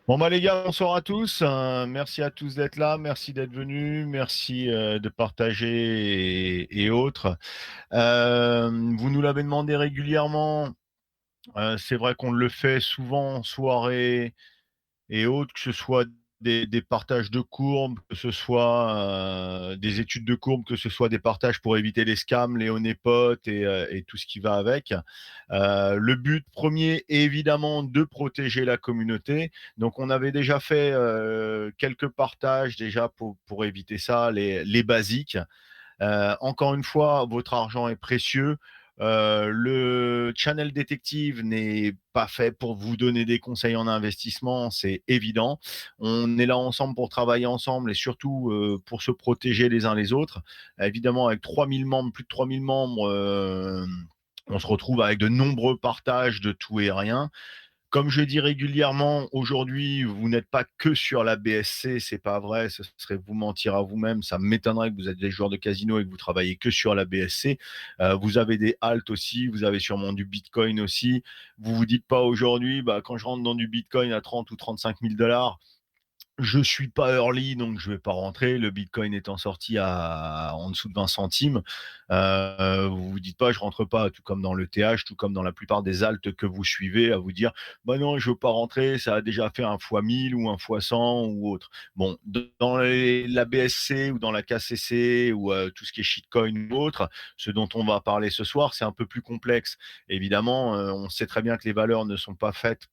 Bon bah les gars, bonsoir à tous. Merci à tous d'être là, merci d'être venus, merci de partager et autres. Vous nous l'avez demandé régulièrement. C'est vrai qu'on le fait souvent en soirée et autres, que ce soit des partages de courbes, que ce soit des études de courbes, que ce soit des partages pour éviter les scams, les honeypots et tout ce qui va avec. Le but premier est évidemment de protéger la communauté. Donc on avait déjà fait quelques partages déjà pour éviter ça, les basiques. Encore une fois, votre argent est précieux. Le channel détective n'est pas fait pour vous donner des conseils en investissement, c'est évident. On est là ensemble pour travailler ensemble et surtout pour se protéger les uns les autres. Évidemment, avec 3000 membres, plus de 3000 membres, on se retrouve avec de nombreux partages de tout et rien. Comme je dis régulièrement, aujourd'hui, vous n'êtes pas que sur la BSC, c'est pas vrai, ce serait vous mentir à vous-même. Ça m'étonnerait que vous êtes des joueurs de casino et que vous travaillez que sur la BSC. Vous avez des alts aussi, vous avez sûrement du Bitcoin aussi. Vous vous dites pas aujourd'hui, bah, quand je rentre dans du Bitcoin à 30 ou 35 000 dollars, je suis pas early, donc je vais pas rentrer. Le Bitcoin étant sorti à en dessous de 20 centimes, vous vous dites pas, je rentre pas, tout comme dans le TH, tout comme dans la plupart des altes que vous suivez, à vous dire, bah non, je veux pas rentrer, ça a déjà fait un fois 1000 ou un fois 100 ou autre. Bon, dans la BSC ou dans la KCC ou tout ce qui est shitcoin ou autre, ce dont on va parler ce soir, c'est un peu plus complexe. Évidemment, on sait très bien que les valeurs ne sont pas faites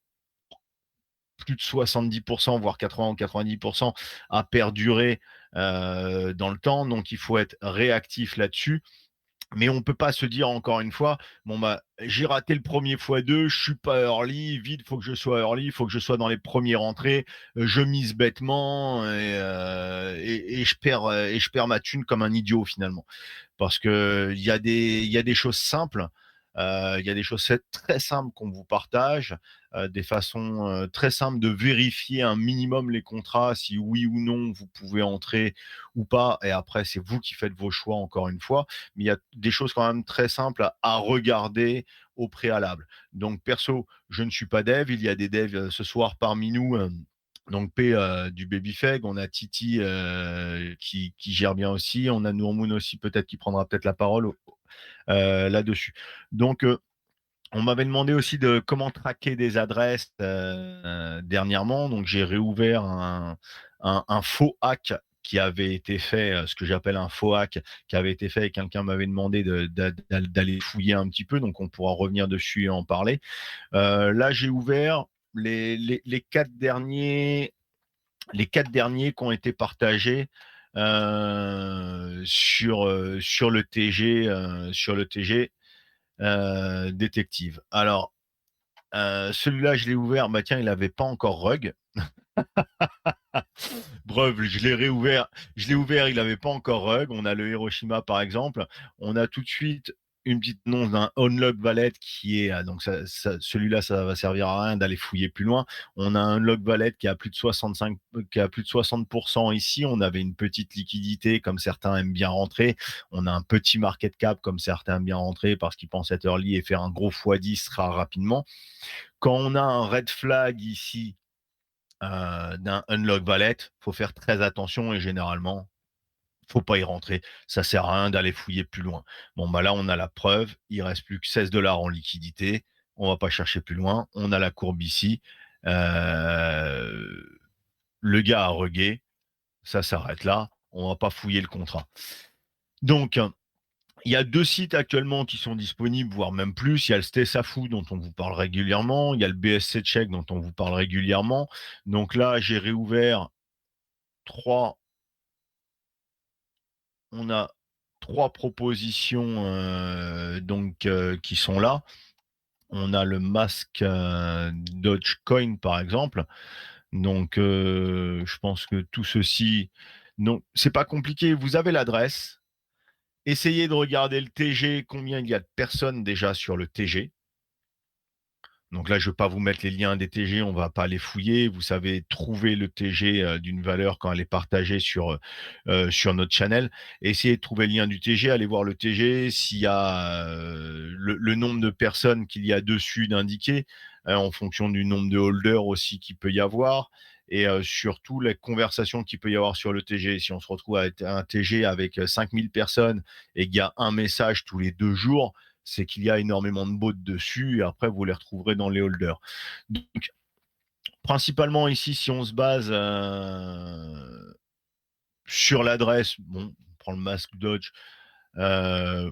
plus de 70%, voire 80 ou 90% à perdurer dans le temps. Donc, il faut être réactif là-dessus. Mais on ne peut pas se dire encore une fois, bon bah j'ai raté le premier x2, je suis pas early, vite faut que je sois early, il faut que je sois dans les premiers rentrées, je mise bêtement et je perds ma thune comme un idiot finalement. Parce que il y a des choses simples, il y a des choses très simples qu'on vous partage, des façons très simples de vérifier un minimum les contrats, si oui ou non vous pouvez entrer ou pas. Et après, c'est vous qui faites vos choix encore une fois. Mais il y a des choses quand même très simples à regarder au préalable. Donc perso, je ne suis pas dev. Il y a des devs ce soir parmi nous. Donc P du Babyfag, on a Titi qui gère bien aussi, on a Nourmoun aussi peut-être qui prendra peut-être la parole là-dessus. Donc on m'avait demandé aussi de comment traquer des adresses dernièrement, donc j'ai réouvert un faux hack qui avait été fait, ce que j'appelle un faux hack, qui avait été fait et quelqu'un m'avait demandé d'aller fouiller un petit peu, donc on pourra revenir dessus et en parler. Là, j'ai ouvert les les quatre derniers qui ont été partagés sur le TG, détective. Alors, celui-là, je l'ai ouvert. Bah tiens, il n'avait pas encore rug. Bref, je l'ai réouvert. Je l'ai ouvert, il n'avait pas encore rug. On a le Hiroshima, par exemple. On a tout de suite une petite annonce d'un unlock valet qui est donc celui-là, ça va servir à rien d'aller fouiller plus loin. On a un unlock valet qui a plus de 65, qui a plus de 60% ici. On avait une petite liquidité comme certains aiment bien rentrer. On a un petit market cap comme certains aiment bien rentrer parce qu'ils pensent être early et faire un gros x10 rapidement. Quand on a un red flag ici d'un unlock valet, faut faire très attention et généralement, faut pas y rentrer. Ça sert à rien d'aller fouiller plus loin. Bon, bah là, on a la preuve. Il reste plus que 16 dollars en liquidité. On va pas chercher plus loin. On a la courbe ici. Euh, le gars a regué. Ça s'arrête là. On va pas fouiller le contrat. Donc, il y a deux sites actuellement qui sont disponibles, voire même plus. Il y a le Stessafu dont on vous parle régulièrement. Il y a le BSC Check dont on vous parle régulièrement. Donc là, j'ai réouvert trois. On a trois propositions qui sont là. On a le masque Dogecoin par exemple. Donc je pense que tout ceci, non, c'est pas compliqué. Vous avez l'adresse. Essayez de regarder le TG, combien il y a de personnes déjà sur le TG. Donc là, je ne vais pas vous mettre les liens des TG, on ne va pas les fouiller. Vous savez trouver le TG d'une valeur quand elle est partagée sur notre channel. Essayez de trouver le lien du TG, allez voir le TG, s'il y a le nombre de personnes qu'il y a dessus d'indiquer. en fonction du nombre de holders aussi qu'il peut y avoir et surtout les conversations qu'il peut y avoir sur le TG. Si on se retrouve avec un TG avec 5 000 personnes et qu'il y a un message tous les 2 jours, c'est qu'il y a énormément de bots dessus et après vous les retrouverez dans les holders. Donc principalement ici, si on se base, sur l'adresse, bon, on prend le masque Dodge, heu,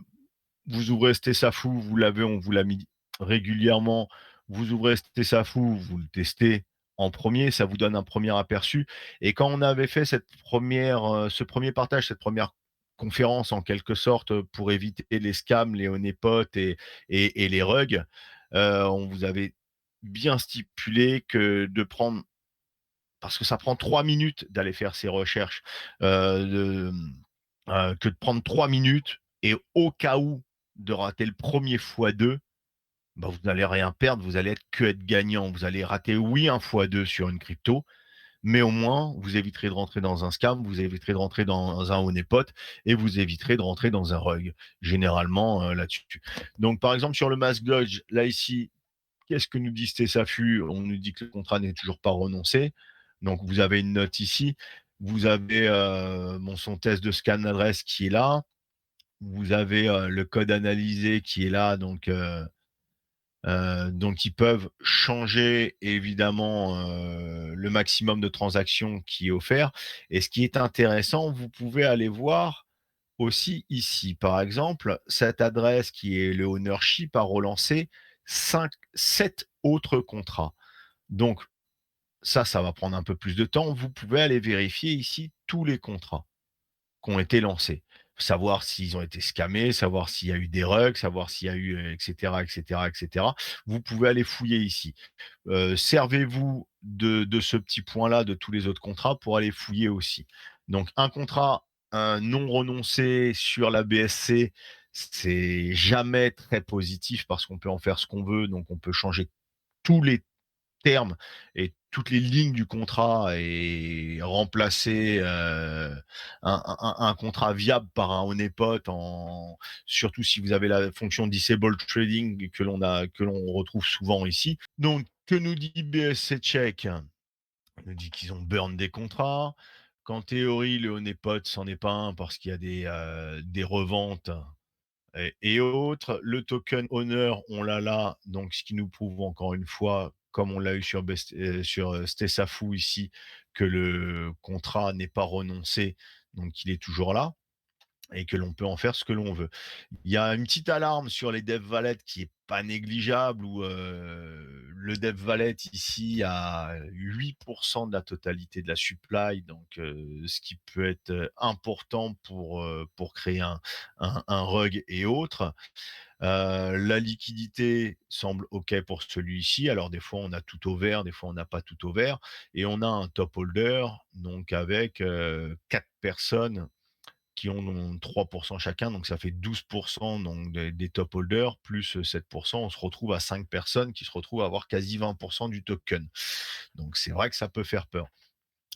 vous ouvrez Stessafou, vous l'avez, on vous l'a mis régulièrement. Vous ouvrez Stessafou, vous le testez en premier, ça vous donne un premier aperçu. Et quand on avait fait ce premier partage, cette première conférence en quelque sorte pour éviter les scams, les honeypots et les rugs, on vous avait bien stipulé que de prendre parce que ça prend 3 minutes d'aller faire ces recherches, de, que de prendre 3 minutes et au cas où de rater le premier x2, bah, vous n'allez rien perdre, vous allez être gagnant. Vous allez rater, oui, un x2 sur une crypto, mais au moins, vous éviterez de rentrer dans un scam, vous éviterez de rentrer dans un honeypot et vous éviterez de rentrer dans un rug, généralement, là-dessus. Donc par exemple, sur le Mask Dodge, là, ici, qu'est-ce que nous dit Stessafu? On nous dit que le contrat n'est toujours pas renoncé. Donc vous avez une note ici. Vous avez son test de scan d'adresse qui est là. Vous avez le code analysé qui est là. Donc ils peuvent changer évidemment le maximum de transactions qui est offert. Et ce qui est intéressant, vous pouvez aller voir aussi ici, par exemple, cette adresse qui est le ownership a relancé 7 autres contrats. Donc ça va prendre un peu plus de temps. Vous pouvez aller vérifier ici tous les contrats qui ont été lancés. Savoir s'ils ont été scammés, savoir s'il y a eu des rugs, savoir s'il y a eu, et cetera, et cetera, et cetera. Vous pouvez aller fouiller ici. Servez-vous de ce petit point-là, de tous les autres contrats pour aller fouiller aussi. Donc un contrat, un non renoncé sur la BSC, c'est jamais très positif parce qu'on peut en faire ce qu'on veut, donc on peut changer tous les termes et toutes les lignes du contrat et remplacer un contrat viable par un honeypot surtout si vous avez la fonction disable trading que l'on retrouve souvent ici. Donc que nous dit BSC Check? Il nous dit qu'ils ont burn des contrats, qu'en théorie le honeypot c'en est pas un parce qu'il y a des reventes et autres. Le token Honor, on l'a là, donc ce qui nous prouve encore une fois, comme on l'a eu sur Stessafou ici, que le contrat n'est pas renoncé, donc il est toujours là et que l'on peut en faire ce que l'on veut. Il y a une petite alarme sur les dev wallets qui est pas négligeable où le dev wallet ici a 8% de la totalité de la supply, donc ce qui peut être important pour créer un rug et autres. La liquidité semble OK pour celui-ci. Alors des fois, on a tout au vert, des fois, on n'a pas tout au vert et on a un top holder, donc avec 4 personnes qui ont 3% chacun, donc ça fait 12% donc des top holders, plus 7%, on se retrouve à 5 personnes qui se retrouvent à avoir quasi 20% du token. Donc c'est vrai que ça peut faire peur.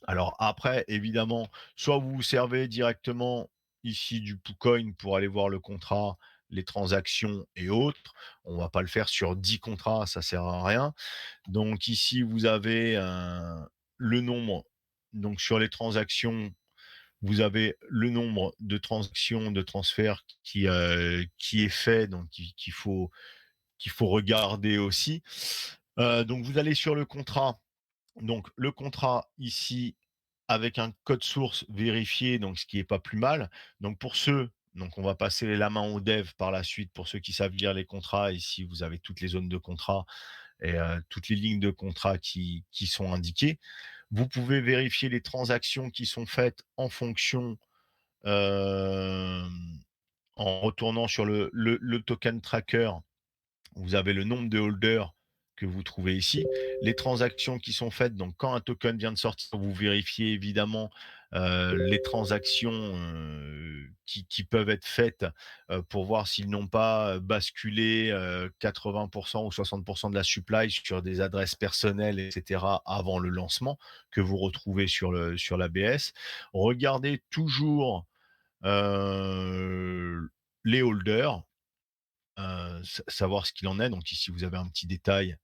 Alors après, évidemment, soit vous vous servez directement ici du PooCoin pour aller voir le contrat, les transactions et autres. On va pas le faire sur 10 contrats, ça sert à rien. Donc ici, vous avez le nombre. Donc sur les transactions, vous avez le nombre de transactions, de transferts qui est fait, donc qu'il faut regarder aussi. Donc vous allez sur le contrat. Donc le contrat ici avec un code source vérifié, donc ce qui est pas plus mal. Donc pour ceux donc on va passer la main aux devs par la suite pour ceux qui savent lire les contrats. Ici, vous avez toutes les zones de contrat et toutes les lignes de contrat qui sont indiquées. Vous pouvez vérifier les transactions qui sont faites en fonction Hem, en retournant sur le token tracker, vous avez le nombre de holders que vous trouvez ici. Les transactions qui sont faites, donc quand un token vient de sortir, vous vérifiez évidemment, les transactions, qui peuvent être faites, pour voir s'ils n'ont pas, basculé, 80 ou 60 de la supply sur des adresses personnelles et cetera avant le lancement que vous retrouvez sur l'ABS. Regardez toujours les holders, savoir ce qu'il en est. Donc ici, vous avez un petit détail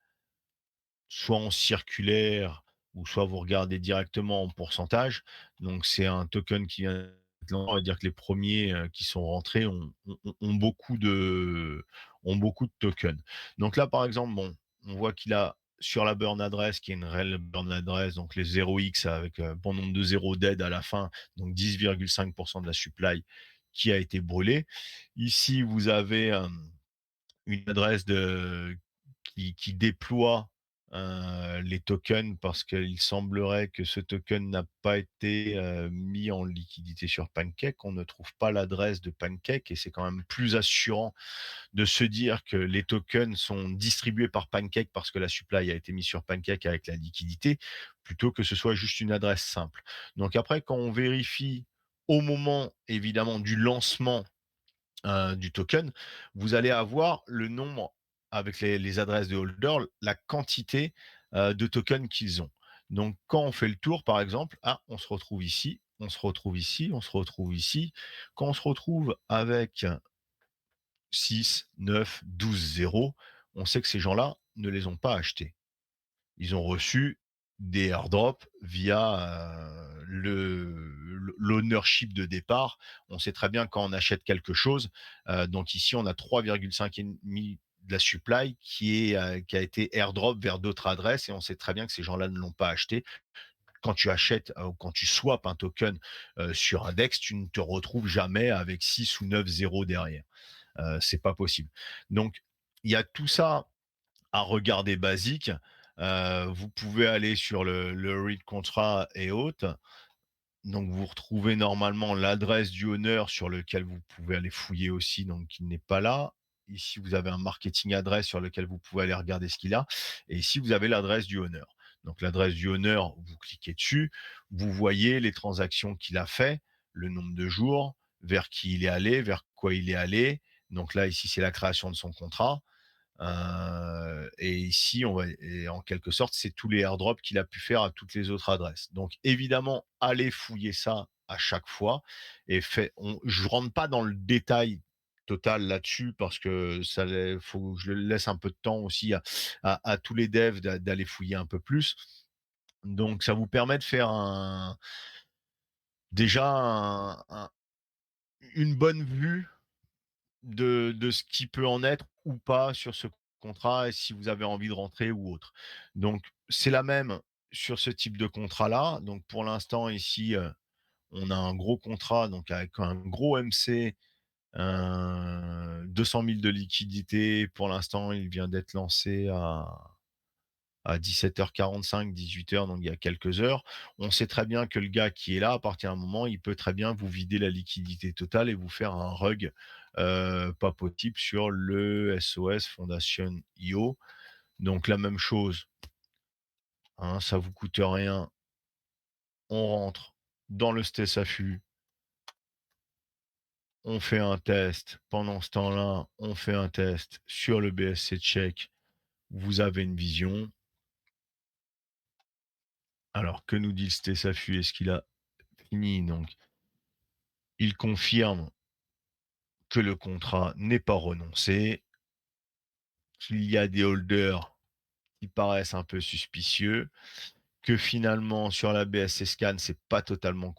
soit en circulaire ou soit vous regardez directement en pourcentage. Donc c'est un token qui vient d'être lancé. On va dire que les premiers qui sont rentrés ont ont beaucoup de tokens. Donc là, par exemple, bon, on voit qu'il a sur la burn address, qui est une réelle burn address, donc les 0x avec bon nombre de zéros dead à la fin, donc 10,5% de la supply qui a été brûlée. Ici, vous avez une adresse qui déploie les tokens parce qu'il semblerait que ce token n'a pas été mis en liquidité sur Pancake. On ne trouve pas l'adresse de Pancake et c'est quand même plus assurant de se dire que les tokens sont distribués par Pancake parce que la supply a été mise sur Pancake avec la liquidité, plutôt que ce soit juste une adresse simple. Donc après, quand on vérifie au moment évidemment du lancement du token, vous allez avoir le nombre avec les adresses de holders, la quantité de tokens qu'ils ont. Donc, quand on fait le tour, par exemple, ah, on se retrouve ici, on se retrouve ici, on se retrouve ici. Quand on se retrouve avec 6, 9, 12 zéros, on sait que ces gens-là ne les ont pas achetés. Ils ont reçu des airdrops via l'ownership de départ. On sait très bien quand on achète quelque chose. Donc ici, on a 3,5 de la supply qui a été airdrop vers d'autres adresses et on sait très bien que ces gens-là ne l'ont pas acheté. Quand tu achètes ou quand tu swaps un token sur Index, tu ne te retrouves jamais avec 6 ou 9 zéros derrière. C'est pas possible. Donc, il y a tout ça à regarder basique. Vous pouvez aller sur le read contrat et autres. Donc, vous retrouvez normalement l'adresse du owner sur lequel vous pouvez aller fouiller aussi, donc il n'est pas là. Ici, vous avez un marketing adresse sur lequel vous pouvez aller regarder ce qu'il a. Et ici, vous avez l'adresse du owner. Donc, l'adresse du owner, vous cliquez dessus, vous voyez les transactions qu'il a fait, le nombre de jours, vers qui il est allé, vers quoi il est allé. Donc là, ici, c'est la création de son contrat. Et ici, et en quelque sorte, c'est tous les airdrops qu'il a pu faire à toutes les autres adresses. Donc, évidemment, allez fouiller ça à chaque fois. Je rentre pas dans le détail total là-dessus parce que faut que je laisse un peu de temps aussi à tous les devs d'aller fouiller un peu plus. Donc, ça vous permet de faire déjà une bonne vue de ce qui peut en être ou pas sur ce contrat et si vous avez envie de rentrer ou autre. Donc, c'est la même sur ce type de contrat-là. Donc, pour l'instant, ici, on a un gros contrat, donc avec un gros MC, 200 000 de liquidité. Pour l'instant, il vient d'être lancé à 17h45, 18h, donc il y a quelques heures. On sait très bien que le gars qui est là, à partir d'un moment, il peut très bien vous vider la liquidité totale et vous faire un rug pas possible sur le SOS Foundation IO. Donc la même chose, hein, ça vous coûte rien. On rentre dans le STSAFU, on fait un test. Pendant ce temps-là, on fait un test sur le BSC Check. Vous avez une vision. Alors, que nous dit le STSAFU? Est-ce qu'il a fini? Donc, il confirme que le contrat n'est pas renoncé, qu'il y a des holders qui paraissent un peu suspicieux, que finalement sur la BSC Scan, c'est pas totalement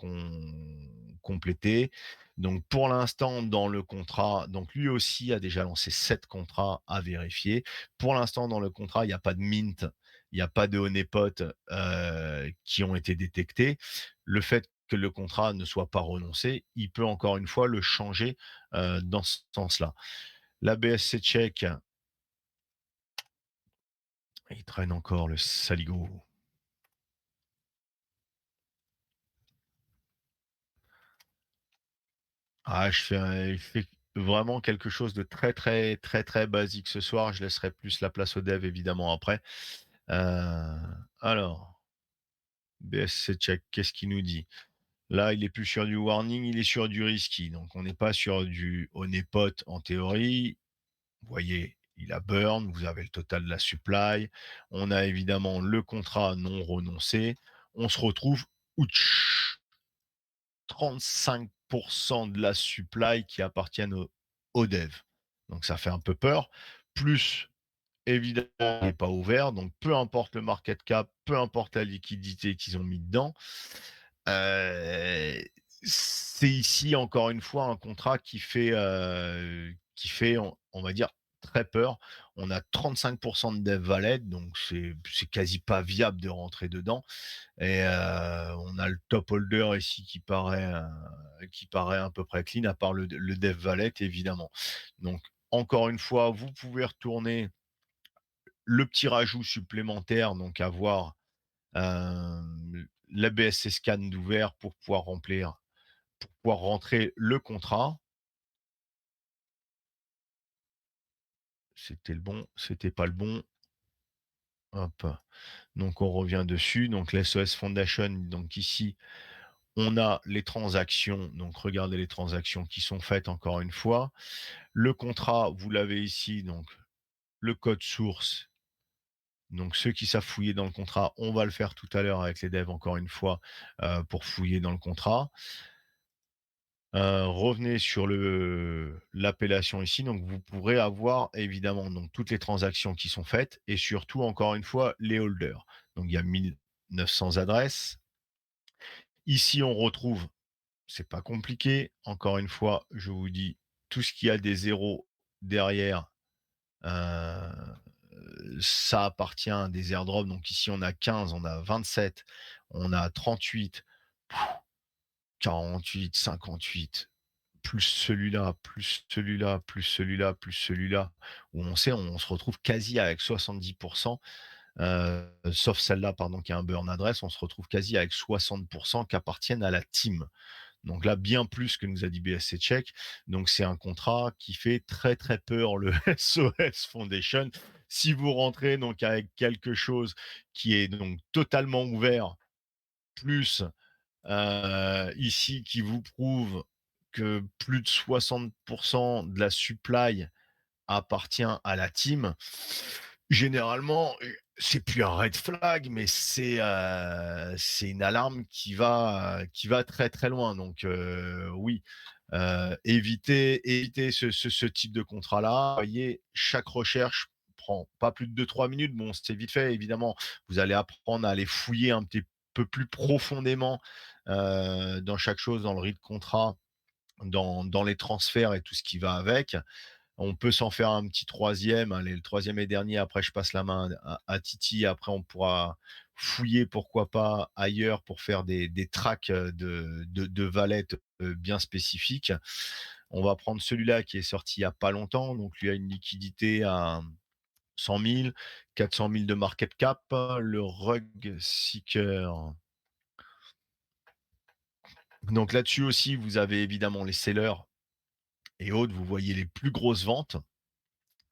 complété. Donc pour l'instant, dans le contrat, donc lui aussi a déjà lancé 7 contrats à vérifier. Pour l'instant, dans le contrat, il n'y a pas de mint, il n'y a pas de honeypot qui ont été détectés. Le fait que le contrat ne soit pas renoncé, il peut encore une fois le changer dans ce sens-là. La BSC Check, il traîne encore le saligo. Ah, je fais vraiment quelque chose de très, très, très, très basique ce soir. Je laisserai plus la place aux devs, évidemment, après. Euh, alors, BSC Check, qu'est-ce qu'il nous dit? Là, il est plus sur du warning, il est sur du risky. Donc, on n'est pas sur du honeypot en théorie. Vous voyez, il a burn, vous avez le total de la supply. On a évidemment le contrat non renoncé. On se retrouve, ouch, 35% de la supply qui appartiennent aux devs. Donc ça fait un peu peur. Plus évidemment, il n'est pas ouvert, donc peu importe le market cap, peu importe la liquidité qu'ils ont mis dedans, c'est ici encore une fois un contrat qui fait on va dire très peur. On a 35 de dev wallet, donc c'est quasi pas viable de rentrer dedans et on a le top holder ici qui paraît à peu près clean à part le dev wallet évidemment. Donc encore une fois, vous pouvez retourner le petit rajout supplémentaire, donc avoir l'ABS scan d'ouvert pour pouvoir rentrer le contrat. C'était le bon, c'était pas le bon. Hop. Donc on revient dessus. Donc l'SOS Foundation, donc ici, on a les transactions. Donc regardez les transactions qui sont faites encore une fois. Le contrat, vous l'avez ici, donc le code source. Donc ceux qui savent fouiller dans le contrat, on va le faire tout à l'heure avec les devs encore une fois pour fouiller dans le contrat. Revenez sur l'appellation ici, donc vous pourrez avoir évidemment donc toutes les transactions qui sont faites et surtout encore une fois les holders. Donc il y a 1900 adresses. Ici on retrouve, c'est pas compliqué, encore une fois, je vous dis tout ce qui a des zéros derrière, euh, ça appartient à des airdrops. Donc ici on a 15, on a 27, on a 38, 48, 58. Plus celui-là, plus celui-là, plus celui-là, plus celui-là, où on sait, on se retrouve quasi avec 70%, sauf celle-là, pardon, qui a un burn adresse, on se retrouve quasi avec 60% qui appartiennent à la team. Donc là, bien plus que nous a dit BSC Check. Donc c'est un contrat qui fait très très peur le SOS Foundation. Si vous rentrez donc avec quelque chose qui est donc totalement ouvert, plus ici qui vous prouve que plus de 60% de la supply appartient à la team. Généralement, c'est plus un red flag, mais c'est une alarme qui va très très loin. Donc oui, évitez ce type de contrat-là. Vous voyez, chaque recherche prend pas plus de 2-3 minutes. Bon, c'est vite fait, évidemment. Vous allez apprendre à aller fouiller un petit peu plus profondément dans chaque chose, dans le read contrat, dans les transferts et tout ce qui va avec. On peut s'en faire un petit troisième. Allez, le troisième et dernier. Après, je passe la main à Titi. Après, on pourra fouiller, pourquoi pas, ailleurs pour faire des tracks de valets bien spécifiques. On va prendre celui-là qui est sorti il y a pas longtemps. Donc, lui a une liquidité à 100 000, 400 000 de market cap. Le Rug Seeker. Donc là-dessus aussi, vous avez évidemment les sellers et autres. Vous voyez les plus grosses ventes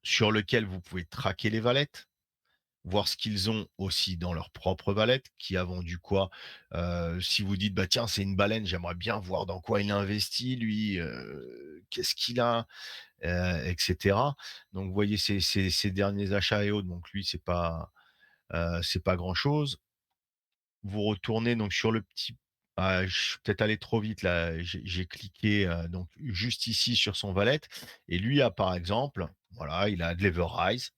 sur lesquelles vous pouvez traquer les valettes, voir ce qu'ils ont aussi dans leur propre valette, qui a vendu quoi. Si vous dites, bah tiens, c'est une baleine, j'aimerais bien voir dans quoi il a investi, lui, qu'est-ce qu'il a, etc. Donc, vous voyez ces derniers achats et autres. Donc, lui, c'est pas grand-chose. Vous retournez donc sur le petit. Ah, je suis peut-être allé trop vite là. J'ai cliqué donc juste ici sur son valet et lui a par exemple, voilà, il a de l'Everrise,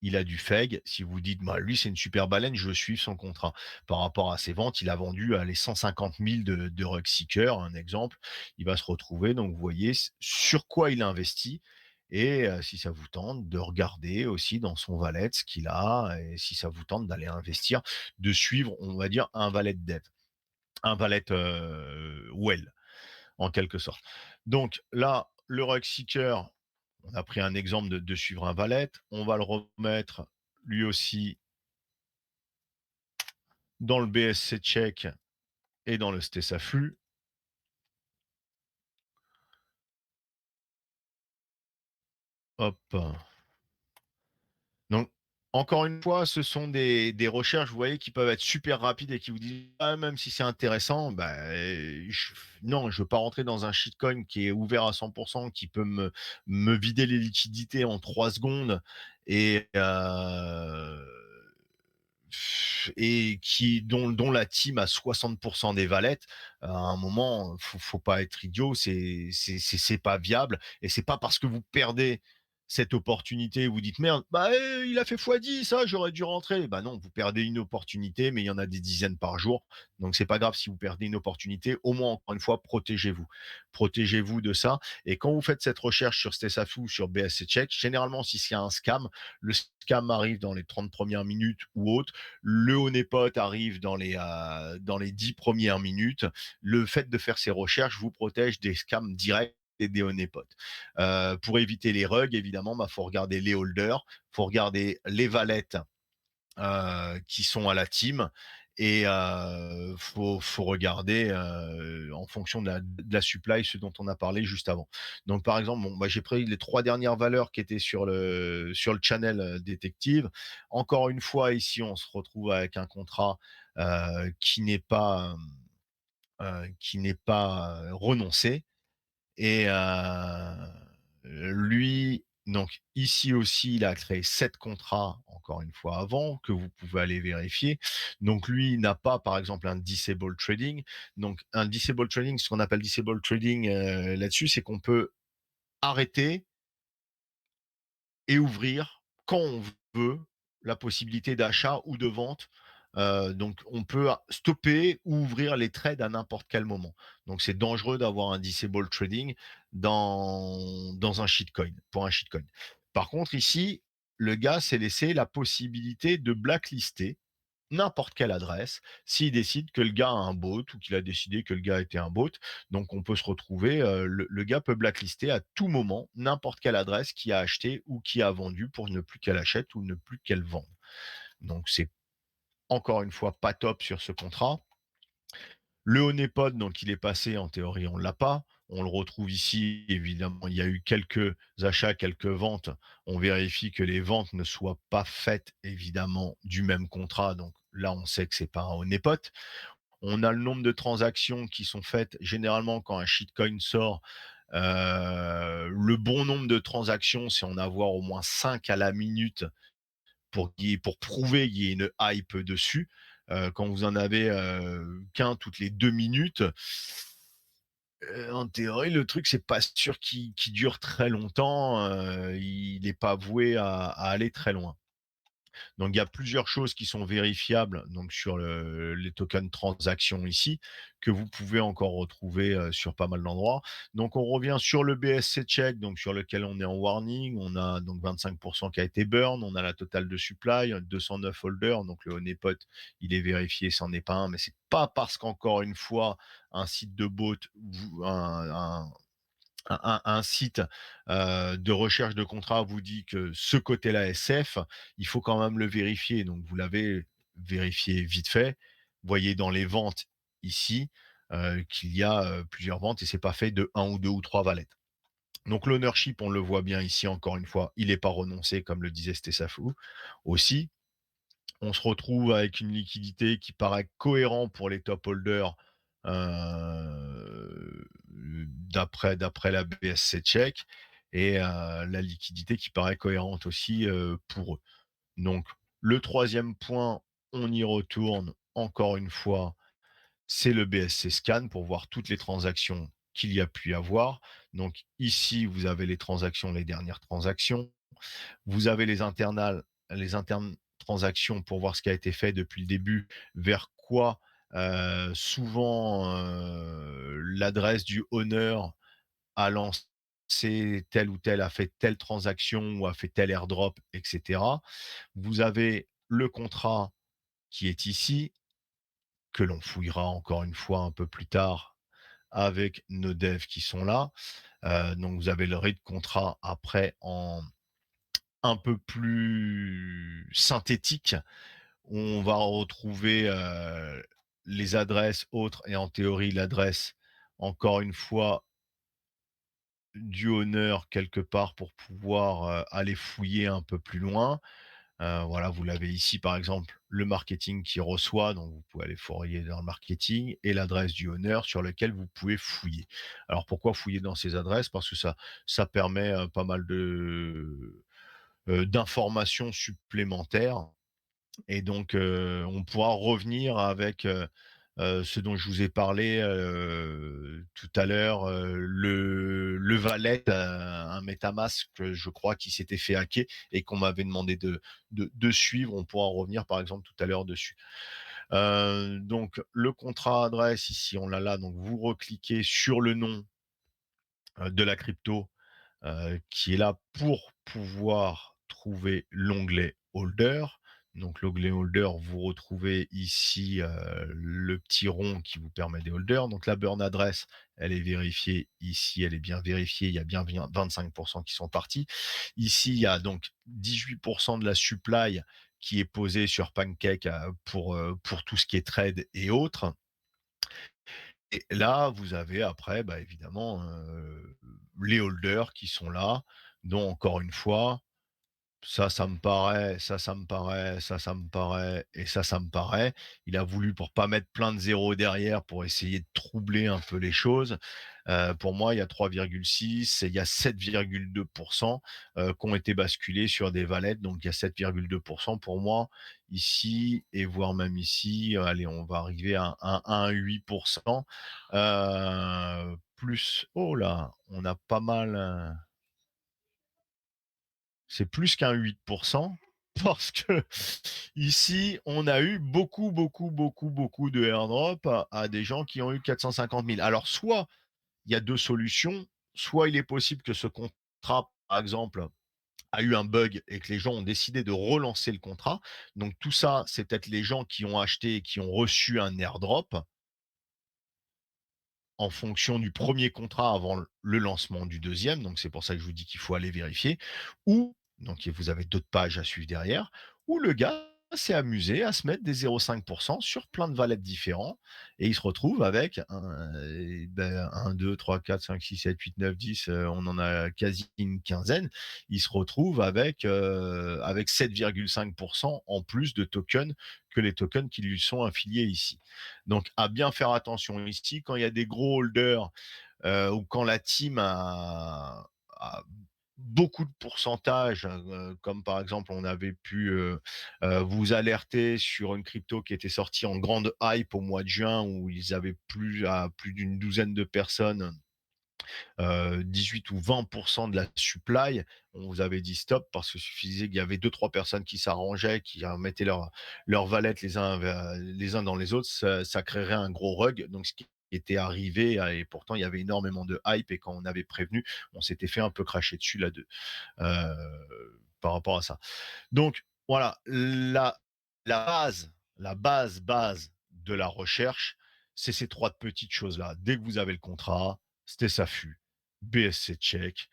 il a du FEG. Si vous dites, bah, lui, c'est une super baleine, je veux suivre son contrat. Par rapport à ses ventes, il a vendu les 150 000 de Rugseeker, un exemple. Il va se retrouver, donc vous voyez sur quoi il investit. Et si ça vous tente de regarder aussi dans son valet ce qu'il a, et si ça vous tente d'aller investir, de suivre, on va dire, un valet dev, un valet well, en quelque sorte. Donc là, le Rugseeker, on a pris un exemple de suivre un valet. On va le remettre lui aussi dans le BSC check et dans le Stessa flux. Hop. Donc, encore une fois, ce sont des recherches, vous voyez, qui peuvent être super rapides et qui vous disent, ah, même si c'est intéressant, bah, non, je veux pas rentrer dans un shitcoin qui est ouvert à 100%, qui peut me vider les liquidités en 3 secondes et dont la team a 60% des valettes. À un moment, faut pas être idiot, c'est pas viable et c'est pas parce que vous perdez cette opportunité, vous dites: «Merde, bah, il a fait x10, ah, j'aurais dû rentrer». Bah, non, vous perdez une opportunité, mais il y en a des dizaines par jour, donc c'est pas grave si vous perdez une opportunité, au moins, encore une fois, protégez-vous. Protégez-vous de ça et quand vous faites cette recherche sur Stesafu ou sur BSC Check, généralement, si c'est un scam, le scam arrive dans les 30 premières minutes ou autres, le honeypot arrive dans les 10 premières minutes. Le fait de faire ces recherches vous protège des scams directs et des honeypots. Pour éviter les rugs, évidemment, bah, faut regarder les holders, faut regarder les valets qui sont à la team et faut regarder en fonction de la supply, ce dont on a parlé juste avant. Donc par exemple, bon, bah, j'ai pris les 3 dernières valeurs qui étaient sur le channel, détective. Encore une fois, ici, on se retrouve avec un contrat, qui n'est pas renoncé et lui, donc ici aussi, il a créé 7 contrats, encore une fois avant, que vous pouvez aller vérifier. Donc lui n'a pas, par exemple, un disable trading. Donc un disable trading, ce qu'on appelle disable trading, là-dessus, c'est qu'on peut arrêter et ouvrir quand on veut la possibilité d'achat ou de vente. Donc on peut stopper ou ouvrir les trades à n'importe quel moment. Donc c'est dangereux d'avoir un disable trading dans un shitcoin, pour un shitcoin. Par contre ici, le gars s'est laissé la possibilité de blacklister n'importe quelle adresse s'il décide que le gars a un bot ou qu'il a décidé que le gars était un bot. Donc on peut se retrouver, le gars peut blacklister à tout moment n'importe quelle adresse qui a acheté ou qui a vendu pour ne plus qu'elle achète ou ne plus qu'elle vende. Donc c'est encore une fois pas top sur ce contrat. Le honeypot, donc il est passé, en théorie, on l'a pas. On le retrouve ici, évidemment, il y a eu quelques achats, quelques ventes. On vérifie que les ventes ne soient pas faites, évidemment, du même contrat. Donc là, on sait que c'est pas un honeypot. On a le nombre de transactions qui sont faites généralement quand un shitcoin sort. Le bon nombre de transactions, c'est en avoir au moins 5 à la minute pour prouver qu'il y ait une hype dessus. Quand vous en avez qu'un toutes les 2 minutes, en théorie, le truc, c'est pas sûr qu'il dure très longtemps. Il n'est pas voué à aller très loin. Donc il y a plusieurs choses qui sont vérifiables donc sur les tokens transactions ici, que vous pouvez encore retrouver sur pas mal d'endroits. Donc on revient sur le BSC check, donc sur lequel on est en warning. On a donc 25% qui a été burn, on a la totale de supply, 209 holders, donc le honeypot, il est vérifié, c'en est pas un, mais c'est pas parce qu'encore une fois, un site de bot, un site de recherche de contrat vous dit que ce côté-là est safe, il faut quand même le vérifier. Donc vous l'avez vérifié vite fait. Vous voyez dans les ventes ici qu'il y a plusieurs ventes et c'est pas fait de un ou deux ou trois valettes. Donc l'ownership, on le voit bien ici encore une fois, il n'est pas renoncé comme le disait Stessafou aussi. On se retrouve avec une liquidité qui paraît cohérent pour les top holders d'après la BSC Check et la liquidité qui paraît cohérente aussi pour eux. Donc le troisième point, on y retourne encore une fois, c'est le BSC Scan pour voir toutes les transactions qu'il y a pu y avoir. Donc ici, vous avez les transactions, les dernières transactions. Vous avez les internes transactions pour voir ce qui a été fait depuis le début, vers quoi souvent l'adresse du owner a lancé telle ou telle, a fait telle transaction ou a fait tel airdrop, etc. Vous avez le contrat qui est ici, que l'on fouillera encore une fois un peu plus tard avec nos devs qui sont là. Donc vous avez le read contrat après en un peu plus synthétique. On va retrouver les adresses autres et en théorie l'adresse, encore une fois, du honneur quelque part pour pouvoir aller fouiller un peu plus loin. Voilà, vous l'avez ici par exemple, le marketing qui reçoit, donc vous pouvez aller fouiller dans le marketing et l'adresse du honneur sur lequel vous pouvez fouiller. Alors pourquoi fouiller dans ces adresses? Parce que ça permet pas mal d'informations supplémentaires et donc on pourra revenir avec ce dont je vous ai parlé, tout à l'heure, le Wallet, un MetaMask, je crois, qui s'était fait hacker et qu'on m'avait demandé de suivre. On pourra en revenir, par exemple, tout à l'heure dessus. Donc le contrat adresse ici, on l'a là, donc vous recliquez sur le nom, de la crypto, qui est là pour pouvoir trouver l'onglet Holder. Donc l'onglet Holder, vous retrouvez ici, le petit rond qui vous permet des holders. Donc la burn adresse, elle est vérifiée. Ici, elle est bien vérifiée. Il y a bien 25 qui sont partis. Ici, il y a donc 18 de la supply qui est posée sur Pancake, pour tout ce qui est trade et autres. Et là, vous avez après, bah, évidemment, les holders qui sont là, dont encore une fois, ça me paraît, ça me paraît, ça me paraît et ça me paraît. Il a voulu pour pas mettre plein de zéros derrière pour essayer de troubler un peu les choses. Pour moi, il y a 3,6 et il y a 7,2 qui ont été basculés sur des valettes, donc il y a 7,2 pour moi ici et voire même ici, allez, on va arriver à un 8 plus oh là, on a pas mal, c'est plus qu'un 8 parce que ici, on a eu beaucoup, beaucoup, beaucoup, beaucoup de airdrop à des gens qui ont eu 450 000. Alors, soit il y a 2 solutions, soit il est possible que ce contrat, par exemple, a eu un bug et que les gens ont décidé de relancer le contrat. Donc tout ça, c'est peut-être les gens qui ont acheté et qui ont reçu un airdrop en fonction du premier contrat avant le lancement du deuxième. Donc c'est pour ça que je vous dis qu'il faut aller vérifier. Ou, donc vous avez d'autres pages à suivre derrière, où le gars s'est amusé à se mettre des 0,5% sur plein de valettes différents et il se retrouve avec 1, 2, 3, 4, 5, 6, 7, 8, 9, 10, on en a quasi une quinzaine. Il se retrouve avec 7,5% en plus de tokens que les tokens qui lui sont affiliés ici. Donc, à bien faire attention ici, quand il y a des gros holders ou quand la team a beaucoup de pourcentage, comme par exemple, on avait pu vous alerter sur une crypto qui était sortie en grande hype au mois de juin, où ils avaient plus d'une douzaine de personnes 18 ou 20 de la supply, on vous avait dit stop parce qu'il suffisait qu'il y avait deux trois personnes qui s'arrangeaient, qui mettaient leurs valettes les uns dans les autres, ça créerait un gros rug. Donc ce qui était arrivé et pourtant il y avait énormément de hype et quand on avait prévenu, on s'était fait un peu cracher dessus là-dessus par rapport à ça. Donc voilà, la base de la recherche, c'est ces trois petites choses-là. Dès que vous avez le contrat, c'était SAFU, BSC check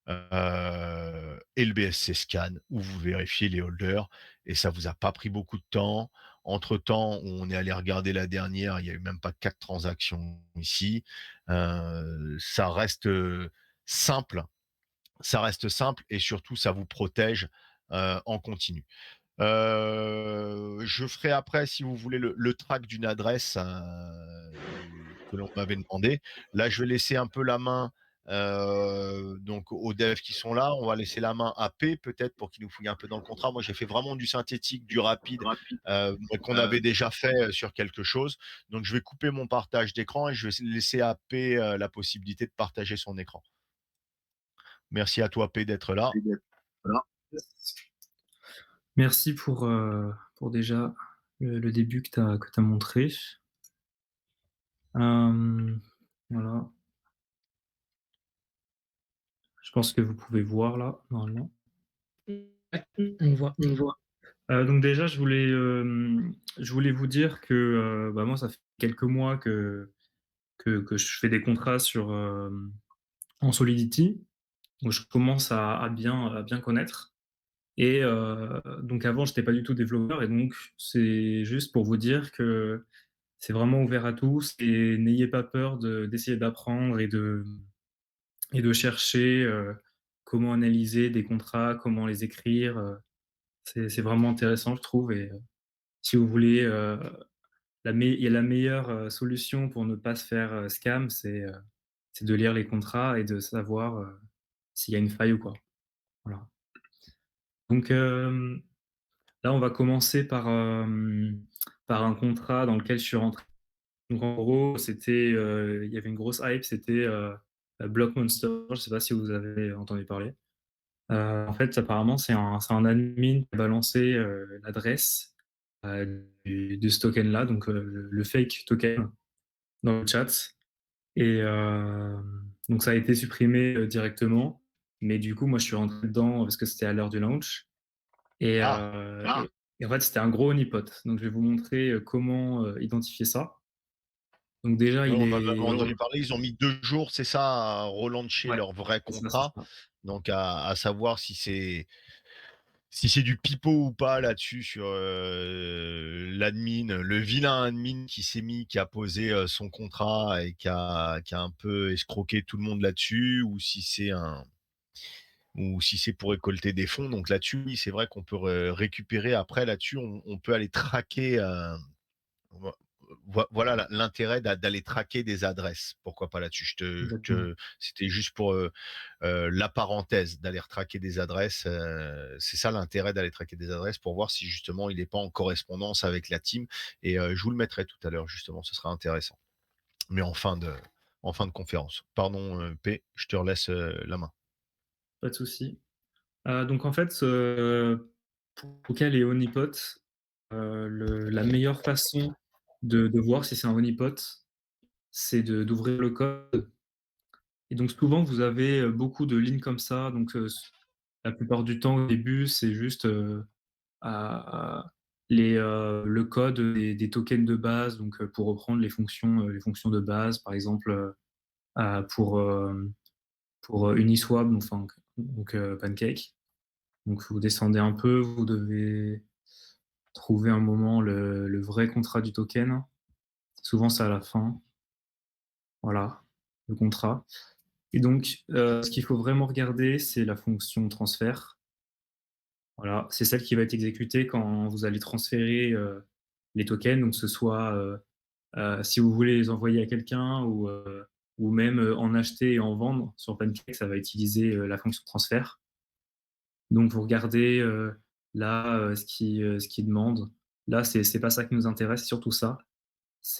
et le BSC scan où vous vérifiez les holders et ça vous a pas pris beaucoup de temps. Entre temps, on est allé regarder la dernière, il y a eu même pas 4 transactions ici. Ça reste simple, ça reste simple et surtout ça vous protège en continu. Je ferai après, si vous voulez, le track d'une adresse que l'on m'avait demandé. Là, je vais laisser un peu la main donc aux devs qui sont là. On va laisser la main à P peut-être pour qu'il nous fouille un peu dans le contrat. Moi, j'ai fait vraiment du synthétique, du rapide, mais qu'on avait déjà fait sur quelque chose. Donc, je vais couper mon partage d'écran et je vais laisser à P la possibilité de partager son écran. Merci à toi, P, d'être là. Voilà. Merci pour déjà le début que tu as montré. Voilà, je pense que vous pouvez voir là, normalement. Ouais, on voit. On voit. Donc déjà, je voulais vous dire que, bah, moi, ça fait quelques mois que je fais des contrats en Solidity, où je commence à bien connaître et donc avant, j'étais pas du tout développeur et donc c'est juste pour vous dire que c'est vraiment ouvert à tous et n'ayez pas peur d'essayer d'apprendre et de chercher, comment analyser des contrats, comment les écrire, c'est vraiment intéressant, je trouve et si vous voulez, il y a la meilleure, solution pour ne pas se faire, scam, c'est de lire les contrats et de savoir, s'il y a une faille ou quoi. Voilà. Donc, là, on va commencer par un contrat dans lequel je suis rentré Donc en gros, il y avait une grosse hype, c'était, Blockmonster, je sais pas si vous avez entendu parler? En fait, apparemment, c'est un admin qui a balancé, l'adresse, de ce token-là, donc le fake token dans le chat et donc ça a été supprimé, directement. Mais du coup, moi, je suis rentré dedans parce que c'était à l'heure du launch et Ah, en fait, c'était un gros honeypot. Donc je vais vous montrer, comment, identifier ça. Donc déjà, ouais, il on en avait est entendu parler. Ils ont mis 2 jours, c'est ça, à relancer ouais, leur vrai c'est ça, c'est contrat. ça. Donc à savoir si c'est du pipeau ou pas là-dessus sur l'admin, le vilain admin qui s'est mis, qui a posé son contrat et qui a un peu escroqué tout le monde là-dessus, ou si c'est pour récolter des fonds. Donc là-dessus, oui, c'est vrai qu'on peut récupérer après là-dessus, on peut aller traquer. Voilà l'intérêt d'aller traquer des adresses. Pourquoi pas là-dessus? Exactement. C'était juste pour la parenthèse d'aller traquer des adresses. C'est ça l'intérêt d'aller traquer des adresses pour voir si justement il n'est pas en correspondance avec la team. Et je vous le mettrai tout à l'heure justement, ce sera intéressant. Mais en fin de conférence. Pardon, P, je te relaisse la main. Pas de souci. Donc en fait, pour quel est honeypot, la meilleure façon de voir si c'est un honeypot, c'est d'ouvrir le code et donc souvent vous avez, beaucoup de lignes comme ça donc la plupart du temps au début c'est juste, à le code des tokens de base donc pour reprendre les fonctions de base par exemple, pour, Uniswap enfin donc Pancake. Donc vous descendez un peu, vous devez trouver un moment le vrai contrat du token. Souvent, c'est à la fin. Voilà, le contrat. Et donc, ce qu'il faut vraiment regarder, c'est la fonction transfert. Voilà, c'est celle qui va être exécutée quand vous allez transférer, les tokens, donc que ce soit, si vous voulez les envoyer à quelqu'un ou même, en acheter et en vendre sur Pancake, ça va utiliser, la fonction transfert. Donc vous regardez, là, ce qui demande. Là, c'est pas ça qui nous intéresse, c'est surtout ça.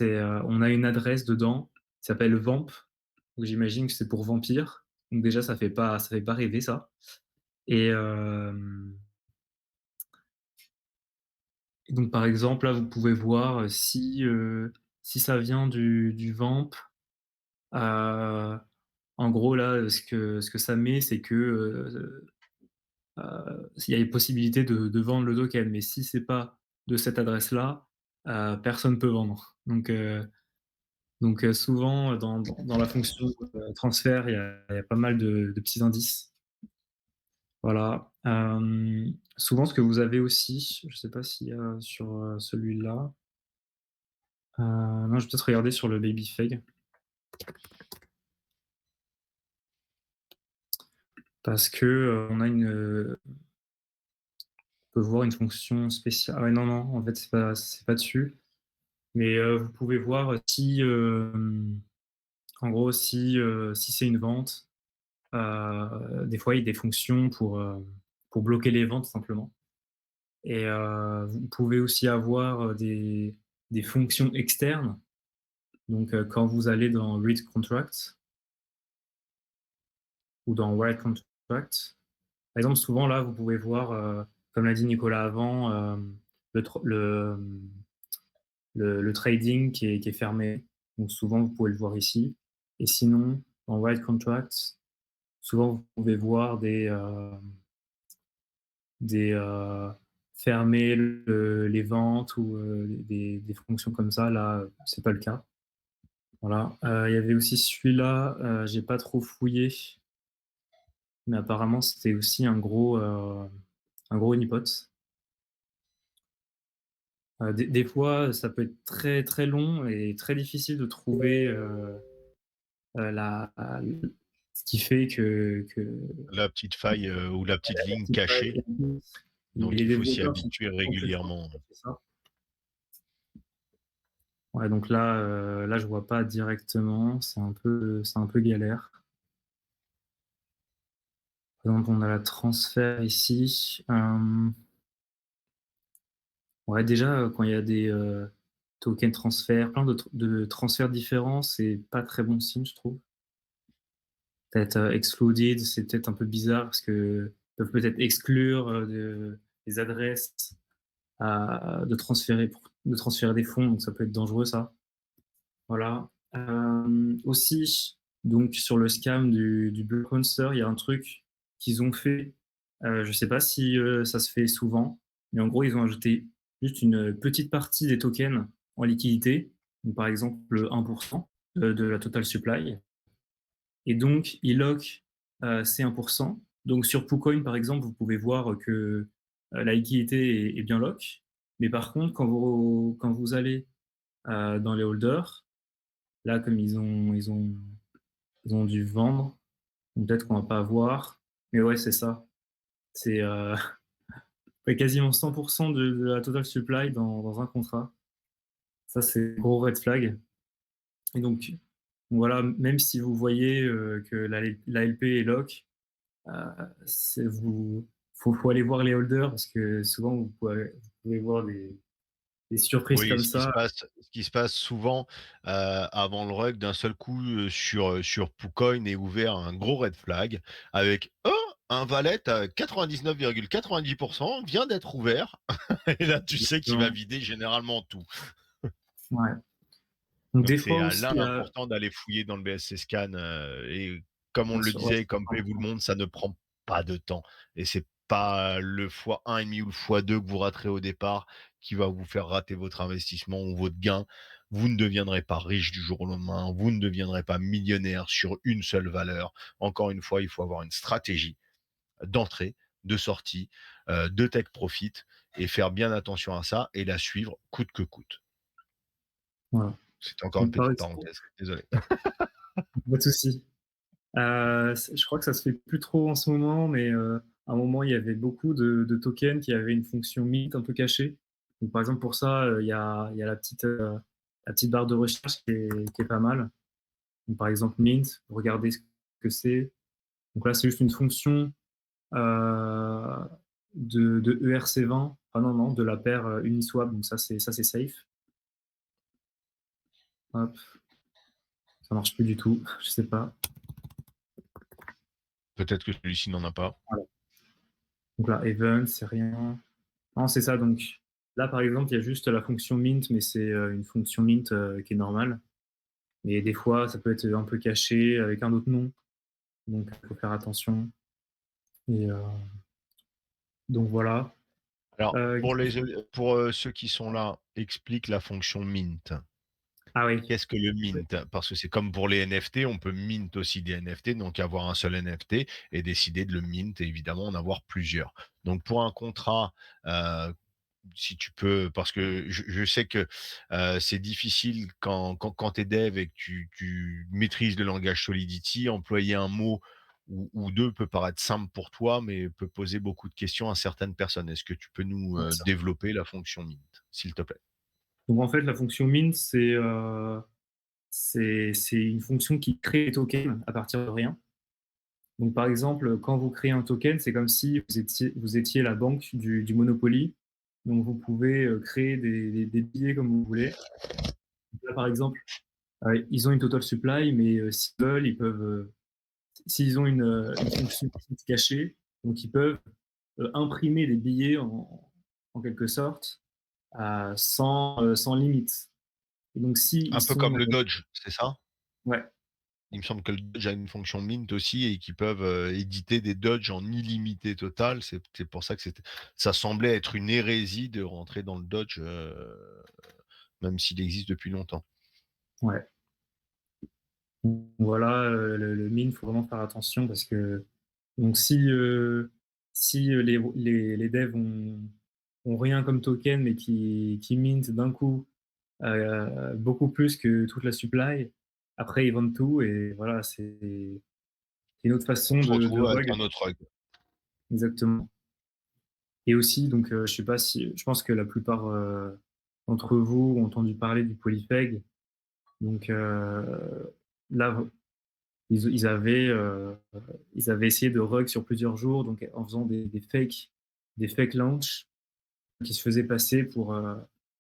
On a une adresse dedans qui s'appelle vamp, donc j'imagine que c'est pour vampire. Donc déjà ça fait pas rêver ça et donc par exemple, là, vous pouvez voir, si ça vient du vamp, heu, en gros là, ce que ça met, c'est que, il y a une possibilité de vendre le token, mais si c'est pas de cette adresse-là, personne peut vendre. Donc souvent dans la fonction, transfert, il y a pas mal de petits indices. Voilà. Souvent ce que vous avez aussi, je sais pas s'il y a sur, celui-là, non, je vais peut-être regarder sur le Babyfag parce que, on peut voir une fonction spéciale. Ah ouais, non, non, en fait, c'est pas dessus, mais vous pouvez voir si, en gros, si c'est une vente, des fois, il y a des fonctions pour bloquer les ventes simplement et vous pouvez aussi avoir, des fonctions externes. Donc quand vous allez dans read contract ou dans write contract, par exemple, souvent là, vous pouvez voir, comme l'a dit Nicolas avant, le tr le trading qui est fermé. Donc souvent, vous pouvez le voir ici et sinon, dans write contract, souvent, vous pouvez voir des fermer les ventes ou des fonctions comme ça. Là, c'est pas le cas. Voilà. Il y avait aussi celui-là, j'ai pas trop fouillé, mais apparemment c'était aussi un gros honeypot. Des fois, ça peut être très, très long et très difficile de trouver, la ce qui fait que La petite faille ou la petite la ligne petite faille cachée. Donc les il faut s'y développeurs sont habituer pas très forts régulièrement. pour cacher ça. Ouais, donc là, je vois pas directement, c'est un peu galère. Par exemple, on a la transfert ici. Ouais, déjà, quand il y a des, token transfert, plein de transferts différents, c'est pas très bon signe, je trouve. Peut-être excluded, c'est peut-être un peu bizarre parce que peuvent peut-être exclure des adresses de transférer des fonds, donc ça peut être dangereux ça. Voilà. Aussi, donc sur le scam du Block Monster, il y a un truc qu'ils ont fait. Je sais pas si ça se fait souvent, mais en gros, ils ont ajouté juste une petite partie des tokens en liquidité, donc par exemple 1% de la total supply. Et donc, ils lock ces 1%. Donc sur PooCoin, par exemple, vous pouvez voir que la liquidité est bien lock. Mais par contre, quand vous allez dans les holders, là, comme ils ont dû vendre, peut-être qu'on va pas avoir. Mais ouais, c'est ça. C'est ouais, quasiment 100% de la total supply dans un contrat. Ça, c'est gros red flag. Et donc, voilà, même si vous voyez que la LP est lock, faut aller voir les holders parce que souvent vous pouvez voir des surprises Oui, comme ça. ce qui se passe souvent avant le rug, d'un seul coup sur PooCoin est ouvert un gros red flag avec un valet à 99,90% vient d'être ouvert. Et là, tu sais qu'il va vider généralement tout. Ouais. Donc Donc des c'est fois aussi, là l'important d'aller fouiller dans le BSC Scan. Et comme on bien le sûr, ouais, disait, comme P vous le montre, ça ne prend pas de temps. Et c'est pas le fois 1,5 ou le fois 2 que vous raterez au départ qui va vous faire rater votre investissement ou votre gain. Vous ne deviendrez pas riche du jour au lendemain. Vous ne deviendrez pas millionnaire sur une seule valeur. Encore une fois, il faut avoir une stratégie d'entrée, de sortie, de take profit et faire bien attention à ça et la suivre coûte que coûte. voilà. C'était encore une Donc par petite exemple, parenthèse. Désolé. pas de souci. Je crois que ça se fait plus trop en ce moment, mais à un moment, il y avait beaucoup de tokens qui avaient une fonction mint un peu cachée. Donc, par exemple, pour ça, il y a la petite barre de recherche qui est pas mal. Donc, par exemple, mint, regardez ce que c'est. Donc là, c'est juste une fonction euh, de ERC20. Ah non, non, de la paire Uniswap. Donc ça, c'est safe. Hop, ça marche plus du tout. Je sais pas. Peut-être que celui-ci n'en a pas. Voilà. Donc là, event, c'est rien. Non, c'est ça. Donc là, par exemple, il y a juste la fonction mint, mais c'est une fonction mint qui est normale. Mais des fois, ça peut être un peu caché avec un autre nom. Donc, il faut faire attention. Et donc voilà. Alors, Euh, pour ceux qui sont là, explique la fonction mint. ah oui. Qu'est-ce que le mint? Parce que c'est comme pour les NFT, on peut mint aussi des NFT, donc avoir un seul NFT et décider de le mint et évidemment en avoir plusieurs. Donc pour un contrat, si tu peux, parce que je sais que c'est difficile quand tu es dev et que tu maîtrises le langage Solidity, employer un mot ou deux peut paraître simple pour toi, mais peut poser beaucoup de questions à certaines personnes. Est-ce que tu peux nous Ouais, ça. développer la fonction mint, s'il te plaît? Donc en fait, la fonction mint, c'est une fonction qui crée des tokens à partir de rien. Donc par exemple, quand vous créez un token, c'est comme si vous étiez la banque du Monopoly. Donc vous pouvez créer des billets comme vous voulez. Là, par exemple, ils ont une total supply, mais s'ils veulent, ils peuvent, s'ils ont une fonction cachée, donc ils peuvent imprimer des billets en quelque sorte sans limite. Et donc si Un ils peu comme sont, le Dodge, c'est ça? ouais, Il me semble que le Dodge a une fonction mint aussi et qu'ils peuvent éditer des Dodge en illimité total. C'est pour ça que ça semblait être une hérésie de rentrer dans le Dodge, même s'il existe depuis longtemps. ouais. Donc, voilà, le mine, faut vraiment faire attention parce que donc si les devs ont rien comme token mais qui mint d'un coup beaucoup plus que toute la supply, après ils vendent tout et voilà, c'est une autre On façon se de retrouve avec rug. un autre rug. Exactement. Et aussi, donc, je sais pas si, je pense que la plupart d'entre vous ont entendu parler du polypeg. Donc là, ils avaient, ils avaient essayé de rug sur plusieurs jours, donc en faisant des fake launch qui se faisaient passer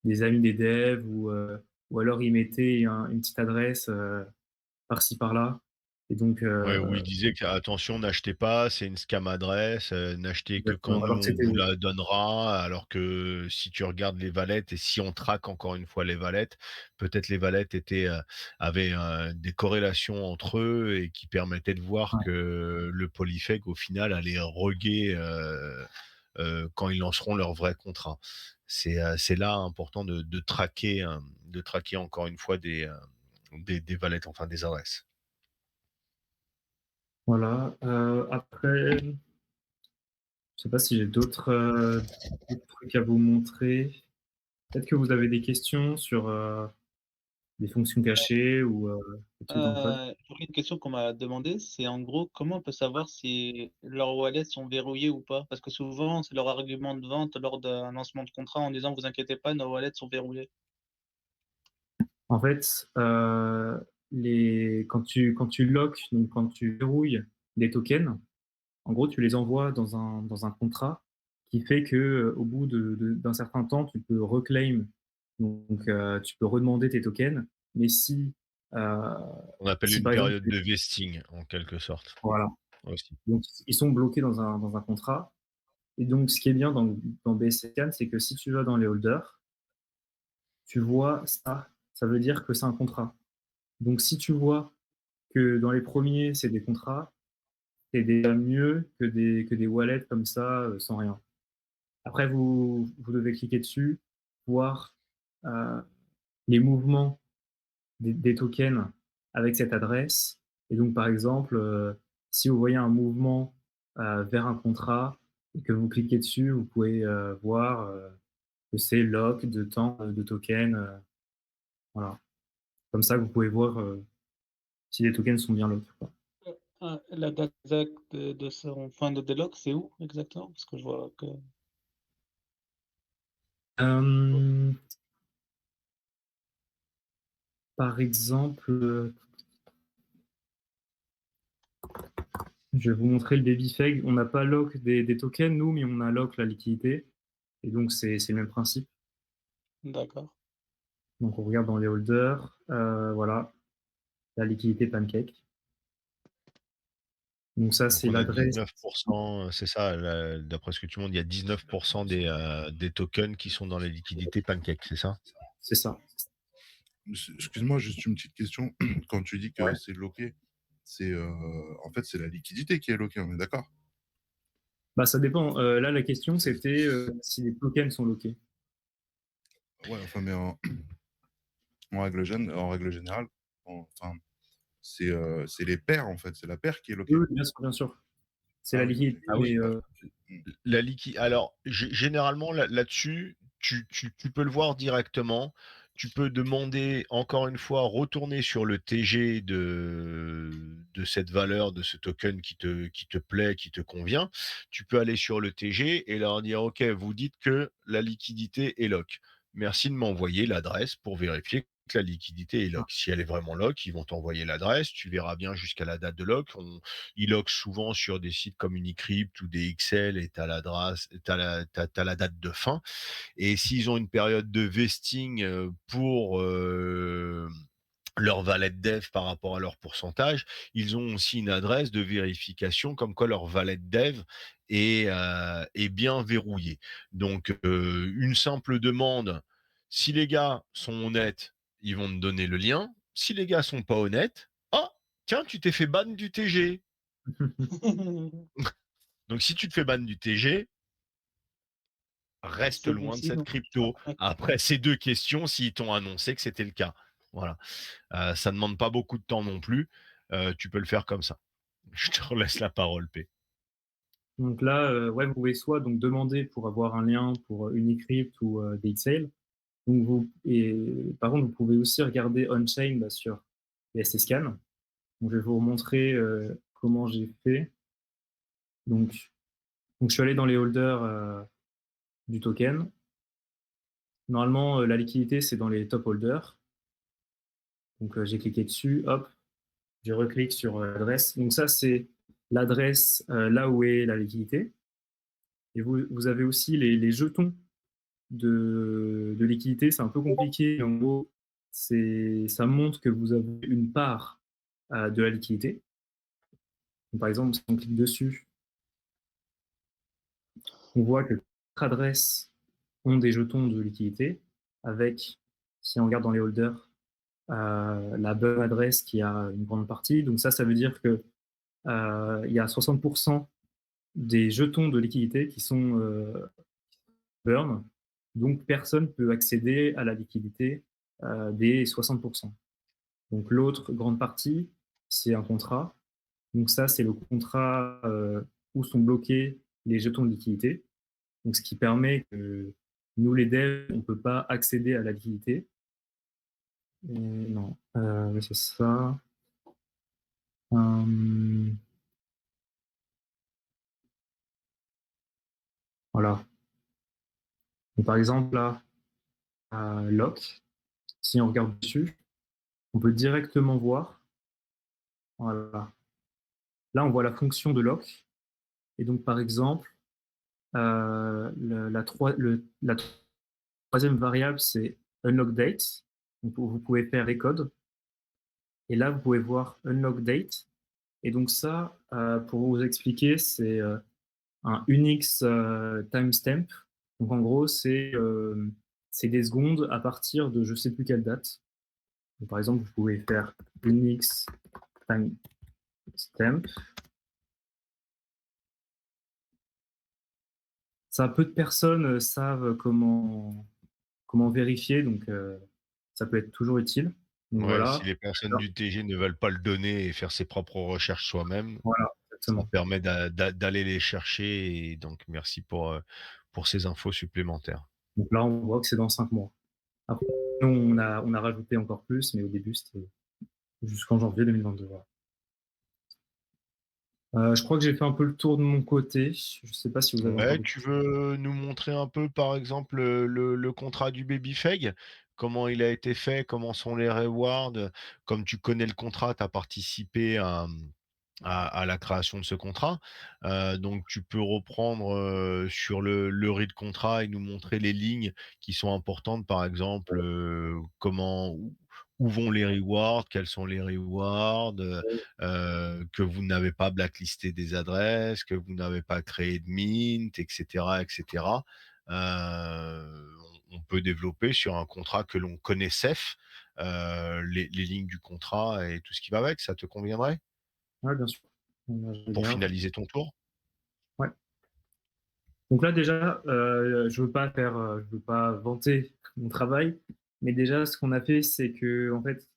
des amis des devs ou alors ils mettaient une petite adresse par-ci par-là. Et donc, Ouais, où il disait que attention, n'achetez pas, c'est une scam adresse, n'achetez que quand exactement. nous Alors que on c'était vous la donnera, alors que si tu regardes les valets et si on traque encore une fois les valets, peut-être les valets avaient des corrélations entre eux et qui permettaient de voir ouais, que le polyfake au final allait reguer quand ils lanceront leur vrai contrat. C'est là important de traquer encore une fois des valets, enfin des adresses. voilà. Après, je sais pas si j'ai d'autres trucs à vous montrer. Peut-être que vous avez des questions sur des fonctions cachées ou des trucs dans le code. J'aurais une question qu'on m'a demandé, c'est en gros, comment on peut savoir si leurs wallets sont verrouillés ou pas? Parce que souvent, c'est leur argument de vente lors d'un lancement de contrat en disant: «Vous inquiétez pas, nos wallets sont verrouillés». En fait, quand tu lock, donc quand tu verrouilles des tokens, en gros, tu les envoies dans un contrat qui fait que, au bout d'un certain temps, tu peux reclaim, donc tu peux redemander tes tokens. Mais heu, On appelle si une par exemple période de vesting en quelque sorte, voilà, aussi. donc ils sont bloqués dans un contrat. Et donc ce qui est bien dans BSCAN, c'est que si tu vas dans les holders, tu vois ça, ça veut dire que c'est un contrat. Donc si tu vois que dans les premiers, c'est des contrats, c'est déjà mieux que des wallets comme ça, sans rien. Après, vous devez cliquer dessus, voir euh, les mouvements des tokens avec cette adresse. Et donc, par exemple, si vous voyez un mouvement vers un contrat et que vous cliquez dessus, vous pouvez voir que c'est lock de temps de token. Voilà. Comme ça, vous pouvez voir si les tokens sont bien lock. La date exacte de son fin de déloc, c'est où exactement? Parce que je vois que Euh, Par exemple, je vais vous montrer le babyfag. On n'a pas lock des tokens, nous, mais on a lock la liquidité. Et donc, c'est le même principe. d'accord. Donc, on regarde dans les holders. Voilà, la liquidité pancake. Donc, ça, Donc c'est on a l'adresse. 19%, c'est ça, d'après ce que tu montres, il y a 19% des tokens qui sont dans les liquidités Pancake, c'est ça? C'est ça. Excuse-moi, juste une petite question. Quand tu dis que Ouais. c'est loqué, en fait c'est la liquidité qui est loquée, on est d'accord? Bah, ça dépend. Là, la question, c'était si les tokens sont lockés. Ouais, enfin, mais en règle générale, enfin, c'est les paires en fait, c'est la paire qui est Oui, loquée. oui, bien sûr, bien sûr. C'est Ah la oui, ok. liquidité, Ah oui. mais Mm. Alors, généralement, là-dessus, tu peux le voir directement. Tu peux demander, encore une fois, retourner sur le TG de cette valeur, de ce token qui te plaît, qui te convient. Tu peux aller sur le TG et leur dire, OK, vous dites que la liquidité est lock. Merci de m'envoyer l'adresse pour vérifier que la liquidité est lock. Si elle est vraiment lock, ils vont t'envoyer l'adresse. Tu verras bien jusqu'à la date de lock. Ils loguent souvent sur des sites comme Unicrypt ou des XL et tu as la date de fin. Et s'ils ont une période de vesting pour leur valet de dev par rapport à leur pourcentage, ils ont aussi une adresse de vérification comme quoi leur valet de dev est bien verrouillé. Donc, une simple demande, si les gars sont honnêtes, ils vont te donner le lien. Si les gars sont pas honnêtes, ah, tiens, tu t'es fait ban du TG. Donc, si tu te fais ban du TG, reste C'est bon loin de cette signe. crypto. Après ces deux questions, s'ils t'ont annoncé que c'était le cas. Voilà. Ça ne demande pas beaucoup de temps non plus. Tu peux le faire comme ça. Je te relaisse la parole, P. donc là, ouais, vous pouvez soit donc demander pour avoir un lien pour Unicrypt ou DXL. Et par contre, vous pouvez aussi regarder on-chain bah, sur BSC-Scan. Donc, je vais vous montrer comment j'ai fait. Donc, je suis allé dans les holders du token. Normalement, la liquidité, c'est dans les top holders. Donc, j'ai cliqué dessus, hop, je reclique sur l'adresse. Donc, ça, c'est l'adresse là où est la liquidité. Et vous avez aussi les jetons de liquidité, c'est un peu compliqué. En gros, ça montre que vous avez une part de la liquidité. Donc, par exemple, si on clique dessus, on voit que quatre adresses ont des jetons de liquidité avec, si on regarde dans les holders, la bonne adresse qui a une grande partie. Donc ça veut dire que il y a 60% des jetons de liquidité qui sont burn. Donc personne peut accéder à la liquidité des 60%. Donc l'autre grande partie, c'est un contrat. Donc ça, c'est le contrat où sont bloqués les jetons de liquidité. Donc ce qui permet que nous, les devs, on ne peut pas accéder à la liquidité. Et non, c'est ça. Voilà. Donc, par exemple, là, lock, si on regarde dessus, on peut directement voir. Voilà. Là, on voit la fonction de lock. Et donc, par exemple, la troisième variable, c'est unlock date. Donc, vous pouvez faire les codes. Et là, vous pouvez voir unlock date. Et donc ça, pour vous expliquer, c'est un Unix timestamp. Donc en gros, c'est des secondes à partir de je sais plus quelle date. Donc, par exemple, vous pouvez faire Unix timestamp. Ça, peu de personnes savent comment vérifier, donc ça peut être toujours utile. Donc Ouais, si voilà. les personnes du TG ne veulent pas le donner et faire ses propres recherches soi-même, Voilà, ça exactement. permet d'aller les chercher et donc merci pour ces infos supplémentaires. Donc là, on voit que c'est dans 5 mois. Après, nous, on a rajouté encore plus, mais au début, c'était jusqu'en janvier 2022. Voilà. Je crois que j'ai fait un peu le tour de mon côté. Je ne sais pas si vous avez encore Ouais, des tu questions. veux nous montrer un peu, par exemple, le contrat du Babyfeg? Comment il a été fait? Comment sont les rewards? Comme tu connais le contrat, tu as participé à la création de ce contrat. Donc tu peux reprendre, sur le read contrat et nous montrer les lignes qui sont importantes, par exemple, comment où vont les rewards, quels sont les rewards, que vous n'avez pas blacklisté des adresses, que vous n'avez pas créé de mint et cetera et cetera. On peut développer sur un contrat que l'on connaît safe, les lignes du contrat et tout ce qui va avec. Ça te conviendrait? Ouais, bien sûr. Je Pour regarde. finaliser ton tour? Ouais. Donc là, déjà, je veux pas vanter mon travail, mais déjà, ce qu'on a fait, c'est que, en fait,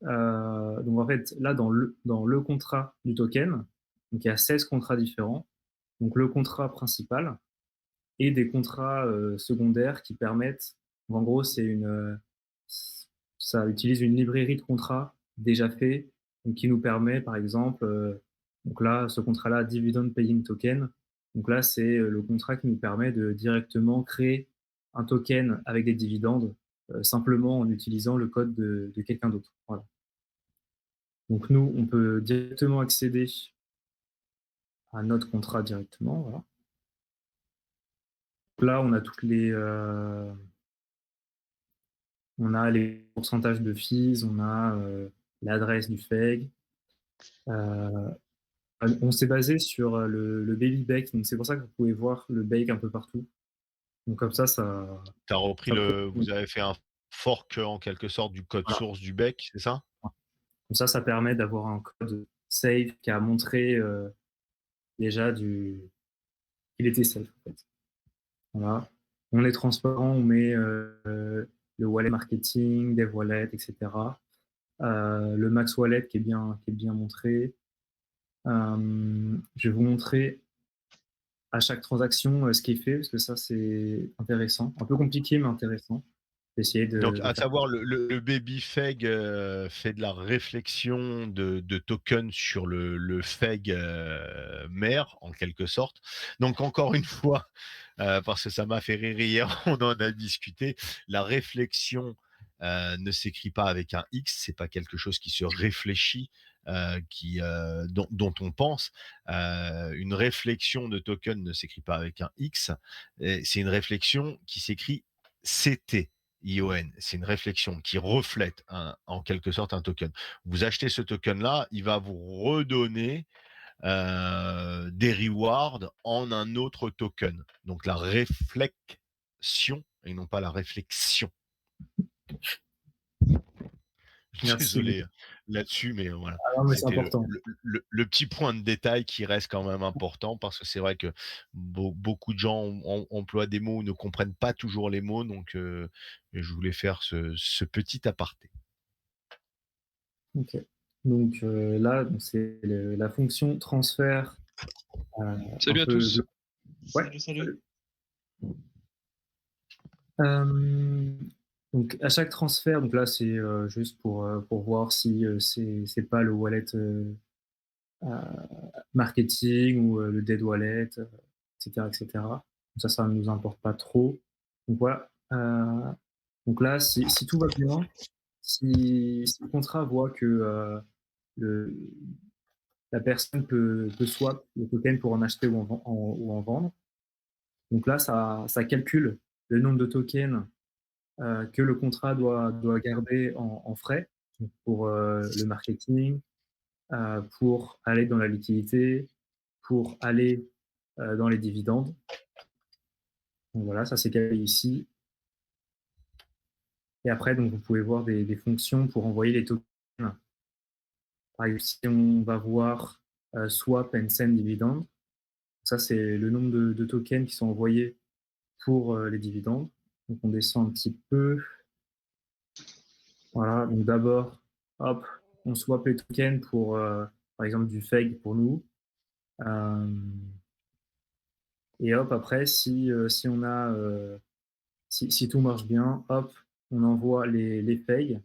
donc en fait, là, dans le contrat du token, donc il y a 16 contrats différents. Donc le contrat principal et des contrats secondaires qui permettent, en gros, ça utilise une librairie de contrats déjà fait, donc qui nous permet, par exemple, donc là, ce contrat-là, Dividend Paying Token. Donc là, c'est le contrat qui nous permet de directement créer un token avec des dividendes simplement en utilisant le code de quelqu'un d'autre. Voilà. Donc nous, on peut directement accéder à notre contrat directement. Voilà. Donc là, on a les pourcentages de fees, on a l'adresse du FEG. On s'est basé sur le baby bake, donc c'est pour ça que vous pouvez voir le bake un peu partout. Donc comme ça, T'as repris ça vous avez fait un fork, en quelque sorte du code voilà. source du bec, c'est ça? Comme ça permet d'avoir un code safe qui a montré déjà qu'il était safe en fait. Voilà. On est transparent, on met le wallet marketing, dev wallet, etc. Le max wallet qui est bien montré. Je vais vous montrer à chaque transaction ce qui est fait, parce que ça, c'est intéressant. Un peu compliqué, mais intéressant. Essayer Donc de à faire. savoir le baby feg, fait de la réflexion de tokens sur le feg, mère, en quelque sorte. Donc encore une fois, parce que ça m'a fait rire hier, on en a discuté, la réflexion ne s'écrit pas avec un X, c'est pas quelque chose qui se réfléchit, dont on pense. Une réflexion de token ne s'écrit pas avec un X, c'est une réflexion qui s'écrit CT. ION, c'est une réflexion qui reflète en quelque sorte un token. Vous achetez ce token-là, il va vous redonner des rewards en un autre token. Donc la réflexion et non pas la réflexion. Merci Désolé beaucoup. là-dessus, mais voilà. Ah non, mais c'est C'était important. le petit point de détail qui reste quand même important parce que c'est vrai que beaucoup de gens emploient des mots ou ne comprennent pas toujours les mots, donc je voulais faire ce petit aparté. OK. Donc là, donc c'est la fonction transfert, un Salut à peu tous. ouais, Salut, salut. salut. Donc à chaque transfert, donc là c'est juste pour voir si c'est pas le wallet heu, marketing ou le dead wallet, et cetera, et cetera. Donc ça ne nous importe pas trop. Donc voilà, donc là si tout va bien, si le contrat voit que le la personne peut swap le token pour en acheter ou en vendre, donc là ça calcule le nombre de tokens que le contrat doit garder en frais, donc pour le marketing, pour aller dans la liquidité, pour aller dans les dividendes. Donc voilà, ça c'est calculé ici. Et après, donc, vous pouvez voir des fonctions pour envoyer les tokens. Par exemple, si on va voir swap and send dividend, ça c'est le nombre de tokens qui sont envoyés pour les dividendes. Donc on descend un petit peu. Voilà, donc d'abord, hop, on swap les tokens pour, par exemple, du FEG pour nous. Et hop, après, si on a, si tout marche bien, hop, on envoie les FEG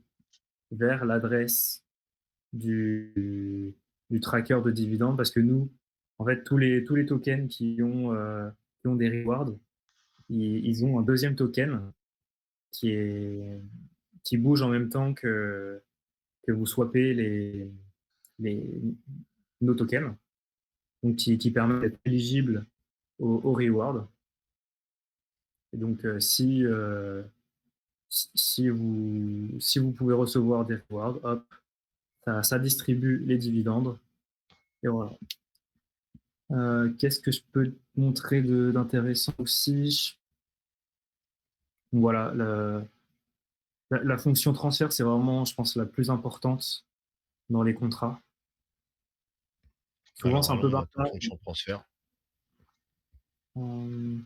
vers l'adresse du, du tracker de dividendes parce que nous, en fait, tous les tokens qui ont des rewards, ils ont un deuxième token qui, est, qui bouge en même temps que vous swappez les, nos tokens, donc qui permet d'être éligible au reward. Et donc, si vous pouvez recevoir des rewards, hop, ça distribue les dividendes. Et voilà. Qu'est-ce que je peux te montrer d'intéressant aussi? Voilà, la fonction transfert, c'est vraiment, je pense, la plus importante dans les contrats. Souvent, Alors c'est un peu allons à ta barbare. fonction transfert. Je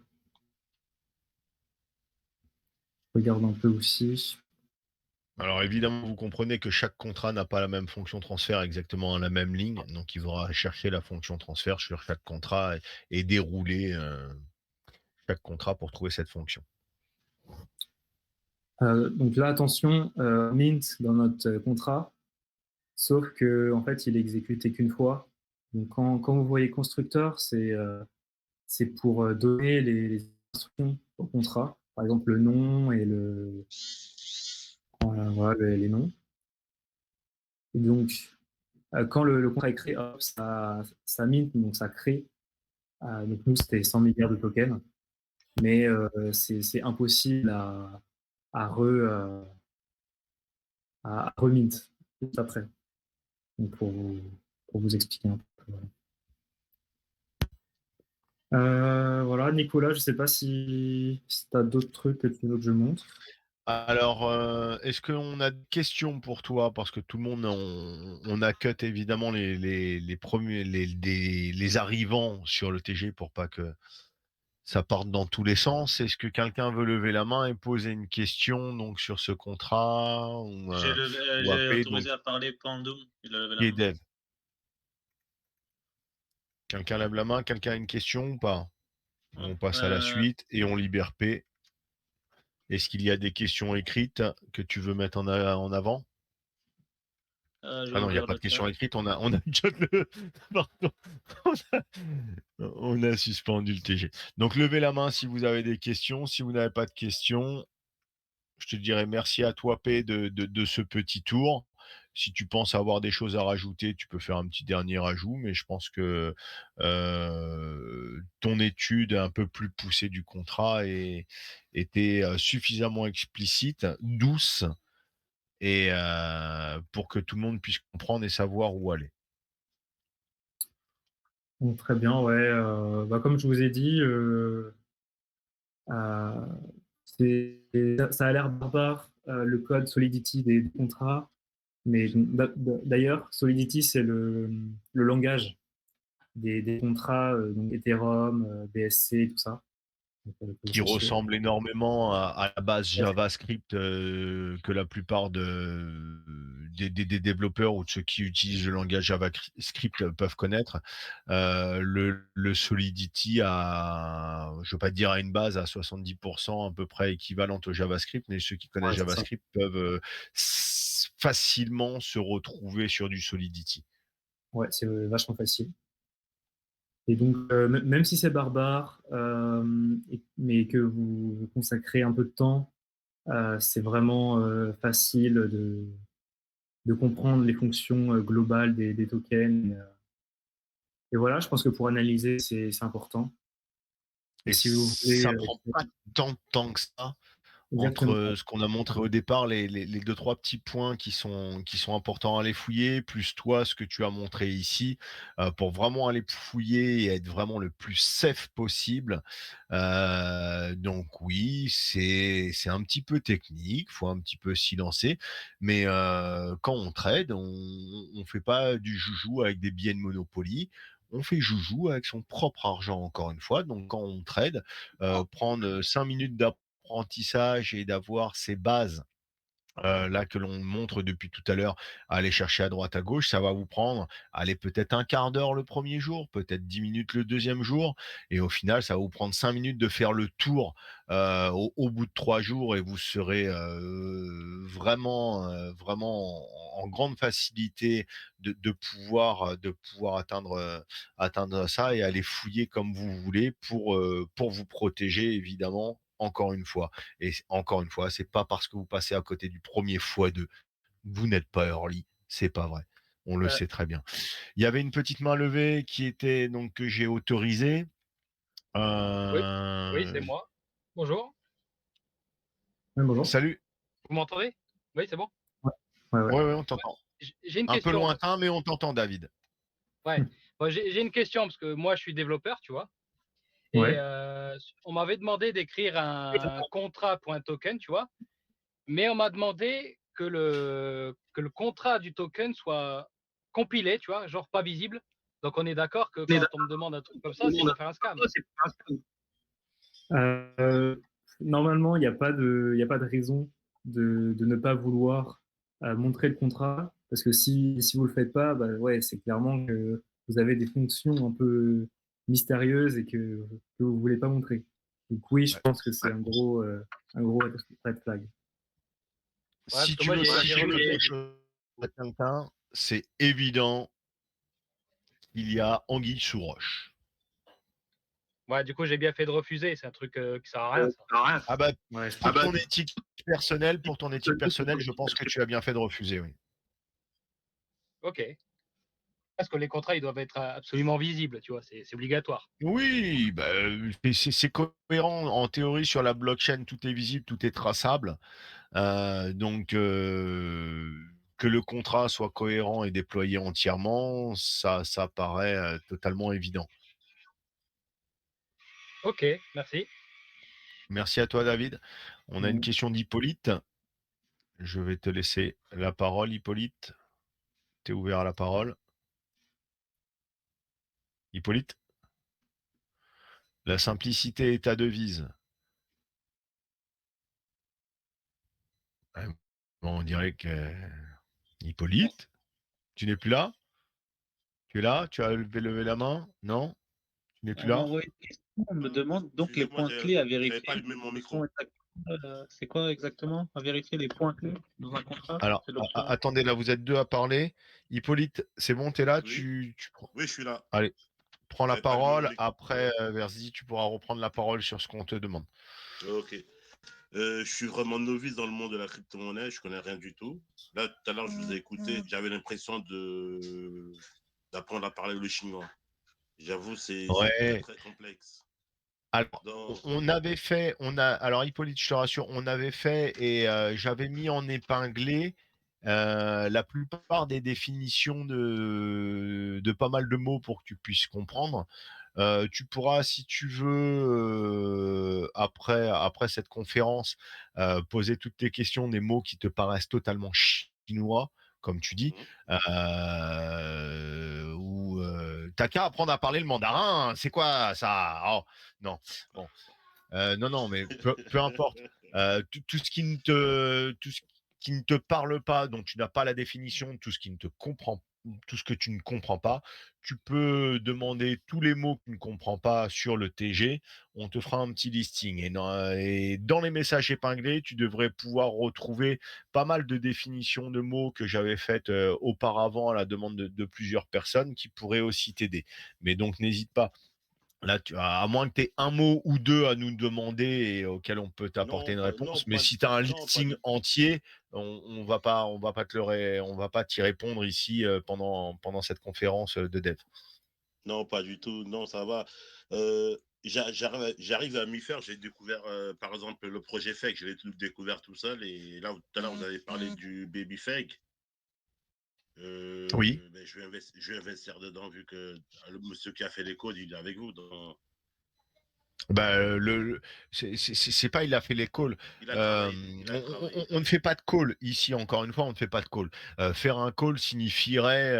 regarde un peu aussi. Alors évidemment, vous comprenez que chaque contrat n'a pas la même fonction transfert exactement à la même ligne, donc il faudra chercher la fonction transfert sur chaque contrat et dérouler chaque contrat pour trouver cette fonction. Donc là, attention, mint dans notre contrat, sauf que en fait, il est exécuté qu'une fois. Donc quand vous voyez constructeur, c'est pour donner les instructions au contrat, par exemple le nom et voilà, les noms. Et donc, quand le contrat est créé, hop, ça mint, donc ça crée. Donc nous, c'était 100 milliards de tokens, mais c'est impossible à, re, euh, à remint juste après. Donc pour vous expliquer un peu. Voilà, Nicolas, je ne sais pas si tu as d'autres trucs que tu veux que je montre. Alors, est-ce qu'on a des questions pour toi? Parce que tout le monde, on a cut évidemment les premiers, les arrivants sur le TG pour pas que ça parte dans tous les sens. Est-ce que quelqu'un veut lever la main et poser une question donc sur ce contrat ou J'ai AP, donc autorisé à parler Pandoum, il a levé la qui est main. dev? Quelqu'un lève la main? Quelqu'un a une question ou pas? On passe à la suite et on libère P. Est-ce qu'il y a des questions écrites que tu veux mettre en avant? Je vais Ah non, il n'y a ouvrir pas le de question chat. écrite. On a déjà pardon. On a, on a suspendu le TG. Donc levez la main si vous avez des questions. Si vous n'avez pas de questions, je te dirais merci à toi, P, de ce petit tour. Si tu penses avoir des choses à rajouter, tu peux faire un petit dernier ajout, mais je pense que ton étude un peu plus poussée du contrat était suffisamment explicite, douce, et pour que tout le monde puisse comprendre et savoir où aller. Donc, très bien, ouais. Comme je vous ai dit, ça a l'air barbare, le code Solidity des contrats. Mais d'ailleurs, Solidity, c'est le langage des contrats, donc Ethereum, BSC, tout ça. Donc, que vous Qui sachiez. ressemble énormément à la base Ouais, JavaScript que la plupart des développeurs ou de ceux qui utilisent le langage JavaScript peuvent connaître. Le Solidity a, je veux pas dire à une base à 70% à peu près équivalente au JavaScript, mais ceux qui connaissent c'est ça. JavaScript peuvent facilement se retrouver sur du Solidity. Ouais, c'est vachement facile. Et donc, même si c'est barbare, mais que vous consacrez un peu de temps, c'est vraiment facile de comprendre les fonctions globales des tokens. Et voilà, je pense que pour analyser, c'est important. Et Et si vous voulez, ça prend pas tant de temps que ça exactement. entre ce qu'on a montré au départ, les 2-3 petits points qui sont importants à aller fouiller, plus toi, ce que tu as montré ici, pour vraiment aller fouiller et être vraiment le plus safe possible. Donc oui, c'est un petit peu technique, faut un petit peu s'y lancer, mais quand on trade, on fait pas du joujou avec des billets de Monopoly. On fait joujou avec son propre argent, encore une fois. Donc quand on trade, prendre 5 minutes d'apprentissage et d'avoir ces bases là que l'on montre depuis tout à l'heure, à aller chercher à droite à gauche, ça va vous prendre, allez, peut-être un quart d'heure le premier jour, peut-être 10 minutes le deuxième jour, et au final, ça va vous prendre 5 minutes de faire le tour au bout de 3 jours, et vous serez vraiment en grande facilité de pouvoir atteindre ça et aller fouiller comme vous voulez pour vous protéger, évidemment, encore une fois. Et encore une fois, c'est pas parce que vous passez à côté du premier x2 que vous n'êtes pas early. C'est pas vrai. On le Euh, sait très bien. Il y avait une petite main levée qui était donc que j'ai autorisée. oui, oui, c'est moi. Bonjour, Ouais, bonjour. Salut. vous m'entendez? Oui, c'est bon. Ouais, ouais, ouais. Ouais, ouais, on Ouais. t'entend. J'ai une Un peu question. lointain, mais on t'entend, David. Ouais, bon, j'ai une question parce que moi, je suis développeur, tu vois, et Ouais. on m'avait demandé d'écrire un contrat pour un token, tu vois, mais on m'a demandé que le contrat du token soit compilé, tu vois, genre pas visible. Donc on est d'accord que quand on me demande un truc comme ça, c'est pour faire un scam. Euh, Normalement, il y a pas de raison de ne pas vouloir montrer le contrat, parce que si vous le faites pas, bah ouais, c'est clairement que vous avez des fonctions un peu mystérieuses et que vous voulez pas montrer. Donc oui, je Ouais. pense que c'est un gros red flag. Ouais, parce Si que tu moi, veux j'ai cacher refusé. quelque chose à quelqu'un, c'est évident, il y a anguille sous roche. Ouais, du coup, j'ai bien fait de refuser. C'est un truc qui sert à rien, ça. Ah bah, Ouais, je pour ton éthique personnelle, je pense que tu as bien fait de refuser, oui. Ok. Parce que les contrats, ils doivent être absolument visibles, tu vois, c'est obligatoire. Oui, bah, c'est cohérent. En théorie, sur la blockchain, tout est visible, tout est traçable. Donc, que le contrat soit cohérent et déployé entièrement, ça paraît totalement évident. Ok, merci. Merci à toi, David. On a une Ouais. question d'Hippolyte. Je vais te laisser la parole, Hippolyte. T'es ouvert à la parole. Hippolyte, la simplicité est ta devise. Bon, on dirait que Hippolyte, tu n'es plus là? Tu es là? Tu as levé la main? Non? Tu n'es plus On m'a là? envoyé une question, on me demande donc les Excusez-moi, points clés à j'avais pas vérifier. allumé mon Quels sont micro. c'est quoi exactement à vérifier les points clés dans un contrat? Alors, C'est l'option. attendez, là, vous êtes deux à parler. Hippolyte, c'est bon, t'es là? Oui, Tu prends. oui, je suis là. Allez, prends la J'avais pas allumé mon parole. micro. Après, Verzi, tu pourras reprendre la parole sur ce qu'on te demande. Ok. Je suis vraiment novice dans le monde de la crypto-monnaie, je connais rien du tout. Là, tout à l'heure, je vous ai écouté, j'avais l'impression d'apprendre à parler le chinois. J'avoue, c'est très, Ouais. très complexe. Alors, Donc, on avait fait, alors Hippolyte, je te rassure, on avait fait et j'avais mis en épinglé la plupart des définitions de pas mal de mots pour que tu puisses comprendre. Tu pourras, si tu veux, après cette conférence, poser toutes tes questions des mots qui te paraissent totalement chinois, comme tu dis, mhm. ou t'as qu'à apprendre à parler le mandarin. C'est quoi ça? Oh, non, bon, non, mais peu importe. Tout ce qui ne te parle pas, dont tu n'as pas la définition, tout ce que tu ne comprends pas, tu peux demander tous les mots que tu ne comprends pas sur le TG. On te fera un petit listing. Et dans les messages épinglés, tu devrais pouvoir retrouver pas mal de définitions de mots que j'avais faites auparavant à la demande de plusieurs personnes qui pourraient aussi t'aider. Mais donc, n'hésite pas. Là, à moins que tu aies un mot ou deux à nous demander et auquel on peut t'apporter Non, une non, réponse. Mais si tu as un non, pas listing du entier, on va pas t'y répondre ici pendant cette conférence de dev. Non, pas du tout. Non, ça va. J'arrive à m'y faire. J'ai découvert, par exemple, le projet Fake. Je l'ai tout découvert tout seul. Et là, tout à l'heure, vous avez parlé du Baby Fake. Oui. Ben, je vais investir dedans vu que le monsieur qui a fait les codes, il est avec vous. Bah, c'est pas il a fait les calls. Il a travaillé. Il a On travaillé. ne fait pas de call ici, encore une fois, on ne fait pas de call. Faire un call signifierait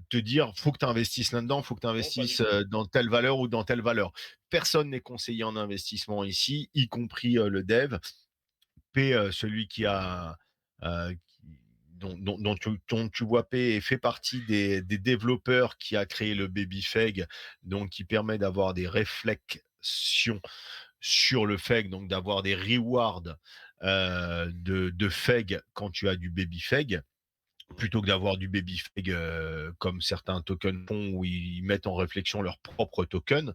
te dire faut que tu investisses là-dedans, faut que tu Non, pas du investisses tout. dans telle valeur ou dans telle valeur. Personne n'est conseillé en investissement ici, y compris le dev. P, celui qui a dont tu vois P et fait partie des développeurs qui a créé le Baby Feg, donc qui permet d'avoir des réflexions sur le Feg, donc d'avoir des rewards de Feg quand tu as du Baby Feg Mhm. plutôt que d'avoir du baby fag comme certains tokens font où ils mettent en réflexion leur propre token.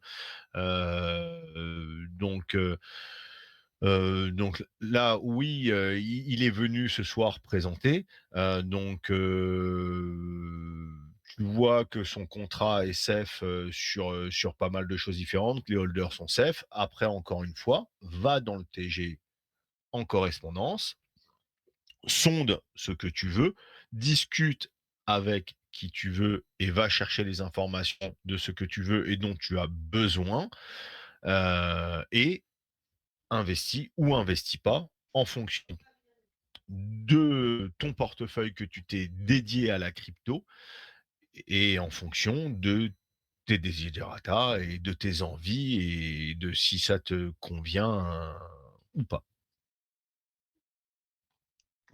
Donc là, oui, il est venu ce soir présenter. Tu vois que son contrat est safe sur pas mal de choses différentes, que les holders sont safe. Après, encore une fois, va dans le TG en correspondance, sonde ce que tu veux, discute avec qui tu veux et va chercher les informations de ce que tu veux et dont tu as besoin. Et investis ou investis pas en fonction de ton portefeuille que tu t'es dédié à la crypto et en fonction de tes desiderata et de tes envies et de si ça te convient ou pas.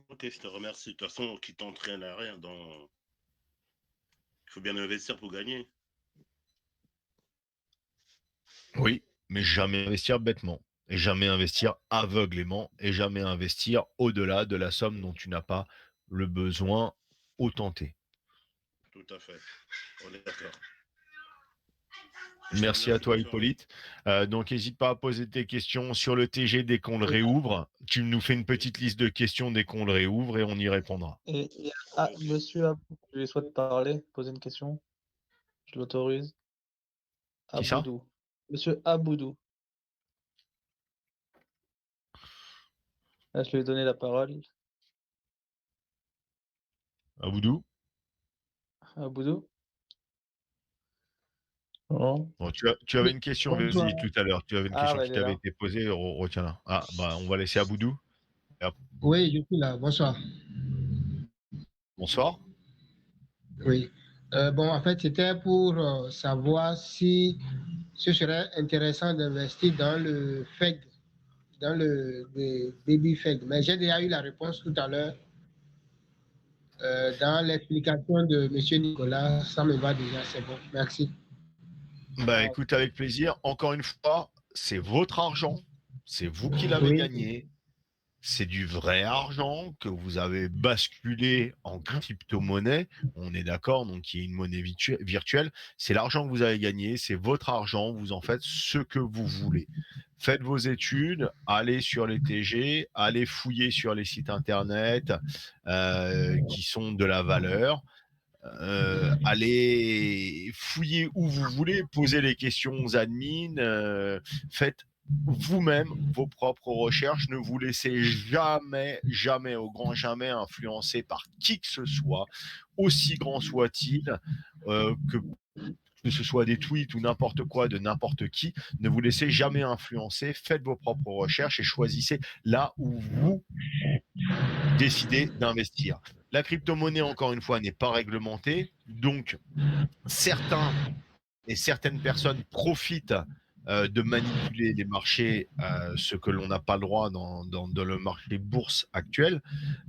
Ok, je te remercie. De toute façon, qui t'entraîne à rien. Il faut bien investir pour gagner. Oui, mais jamais investir bêtement et jamais investir aveuglément et jamais investir au-delà de la somme dont tu n'as pas le besoin au tenté. Tout à fait. On est d'accord. Je te Merci à remercie. toi, Bonne soirée. Hippolyte. Donc, n'hésite pas à poser tes questions sur le TG dès qu'on le réouvre. Tu nous fais une Ok. petite liste de questions dès qu'on le réouvre et on y répondra. Et Ok. monsieur Abou, je souhaite parler, poser une question. Je l'autorise. Qui ça? Aboudou. Monsieur Aboudou. Là, je lui ai donné la parole. Aboudou? Aboudou? Non. Bon, tu avais Oui, une question, vas-y, bonsoir. tout à l'heure. Tu avais une Ah, question bah, qui il est t'avait là. été posée, retiens-la. Ah, bah, on va laisser Aboudou. Oui, je suis là. Bonsoir. Bonsoir. Oui. Bon, en fait, c'était pour savoir si ce serait intéressant d'investir dans le FEG, dans le baby FEG. Mais j'ai déjà eu la réponse tout à l'heure dans l'explication de M. Nicolas. Ça me va déjà, c'est bon. Merci. Bah, écoute, avec plaisir. Encore une fois, c'est votre argent. C'est vous qui l'avez Oui, gagné. c'est du vrai argent que vous avez basculé en crypto-monnaie. On est d'accord, donc qui est une monnaie virtuelle. C'est l'argent que vous avez gagné, c'est votre argent, vous en faites ce que vous voulez. Faites vos études, allez sur les TG, allez fouiller sur les sites internet qui sont de la valeur. Allez fouiller où vous voulez, posez les questions aux admins, faites vous-même vos propres recherches, ne vous laissez jamais, jamais, au grand jamais influencer par qui que ce soit, aussi grand soit-il, que ce soit des tweets ou n'importe quoi de n'importe qui, ne vous laissez jamais influencer, faites vos propres recherches et choisissez là où vous décidez d'investir. La crypto-monnaie, encore une fois, n'est pas réglementée, donc certains et certaines personnes profitent de manipuler les marchés, ce que l'on n'a pas le droit dans le marché bourse actuel,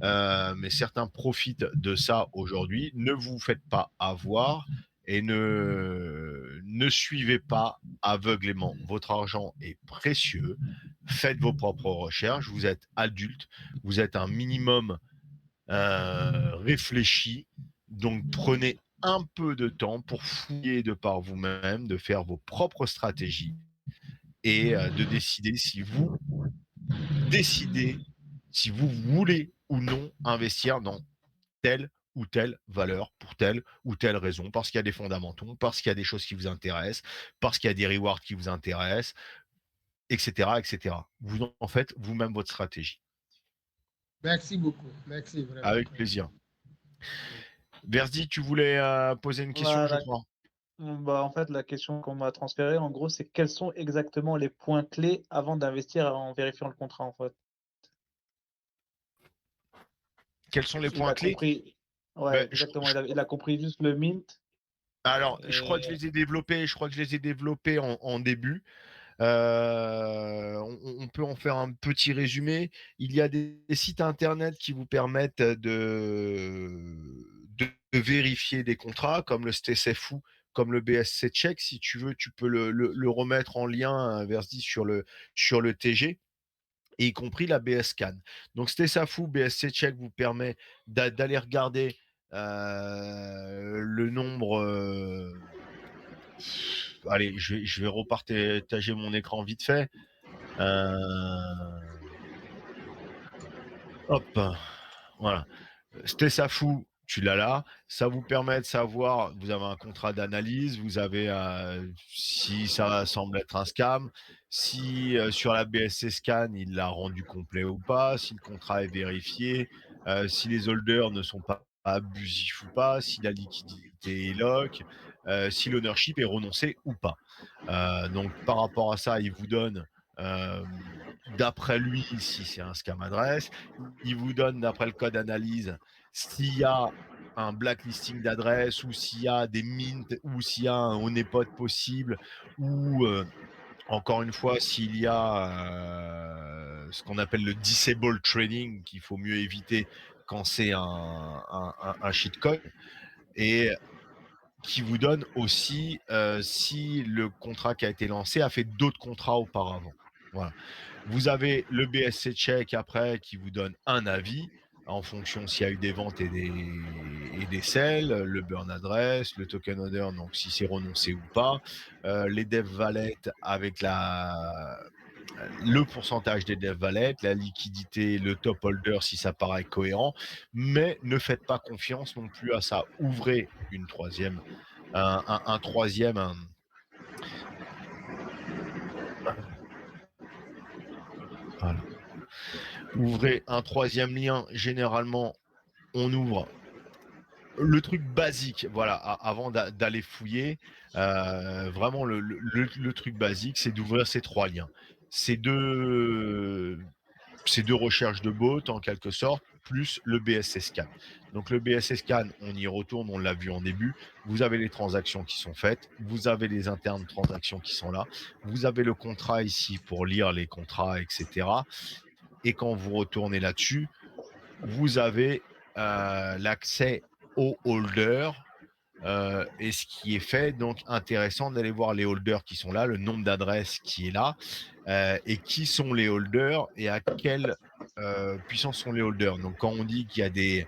mais certains profitent de ça aujourd'hui. Ne vous faites pas avoir et ne suivez pas aveuglément. Votre argent est précieux. Faites vos propres recherches. Vous êtes adulte. Vous êtes un minimum réfléchi. Donc prenez un peu de temps pour fouiller de par vous-même, de faire vos propres stratégies et de décider si vous voulez ou non investir dans telle ou telle valeur pour telle ou telle raison, parce qu'il y a des fondamentaux, parce qu'il y a des choses qui vous intéressent, parce qu'il y a des rewards qui vous intéressent, etc., etc. Vous en faites vous-même votre stratégie. Merci beaucoup. Merci vraiment. Avec plaisir. Verdi, tu voulais poser une question, je crois. En fait, la question qu'on m'a transférée, en gros, c'est quels sont exactement les points clés avant d'investir en vérifiant le contrat, en fait. Quels sont les Il points a clés? compris. Ouais, Ben, exactement. Il a compris juste le mint. Alors, je crois que je les ai développés en début. On peut en faire un petit résumé. Il y a des sites internet qui vous permettent de vérifier des contrats, comme le STSFU, comme le BSC Check. Si tu veux, tu peux le remettre en lien, Verdi, sur le TG. Et y compris la BS Scan. Donc STSFU, BSC Check vous permet d'aller regarder le nombre. Allez, je vais repartager mon écran vite fait. Hop, voilà. STSFU, tu l'as là. Ça vous permet de savoir, vous avez un contrat d'analyse, vous avez si ça semble être un scam, si sur la BSC Scan, il l'a rendu complet ou pas, si le contrat est vérifié, si les holders ne sont pas abusifs ou pas, si la liquidité est lock, si l'ownership est renoncé ou pas. Donc par rapport à ça, il vous donne d'après lui si c'est un scam adresse, il vous donne d'après le code analyse s'il y a un blacklisting d'adresse ou s'il y a des mints ou s'il y a un honeypot possible ou encore une fois s'il y a ce qu'on appelle le disable trading qu'il faut mieux éviter quand c'est un shitcoin et qui vous donne aussi si le contrat qui a été lancé a fait d'autres contrats auparavant. Voilà. Vous avez le BSC check après qui vous donne un avis en fonction s'il y a eu des ventes et des sells, le burn address, le token order, donc si c'est renoncé ou pas, les dev wallets avec le pourcentage des dev wallets, la liquidité, le top holder si ça paraît cohérent, mais ne faites pas confiance non plus à ça. Ouvrez une troisième, un troisième. Voilà. Ouvrez un troisième lien. Généralement, on ouvre le truc basique, voilà, avant d'aller fouiller. Vraiment, le truc basique, c'est d'ouvrir ces trois liens. Ces deux recherches de bots, en quelque sorte, plus le BSC Scan. Donc le BSC Scan, on y retourne, on l'a vu en début. Vous avez les transactions qui sont faites, vous avez les internes transactions qui sont là, vous avez le contrat ici pour lire les contrats, etc. Et quand vous retournez là-dessus, vous avez l'accès aux holders. Et ce qui est fait, donc intéressant d'aller voir les holders qui sont là, le nombre d'adresses qui est là, et qui sont les holders et à quel puissants sont les holders. Donc quand on dit qu'il y a des,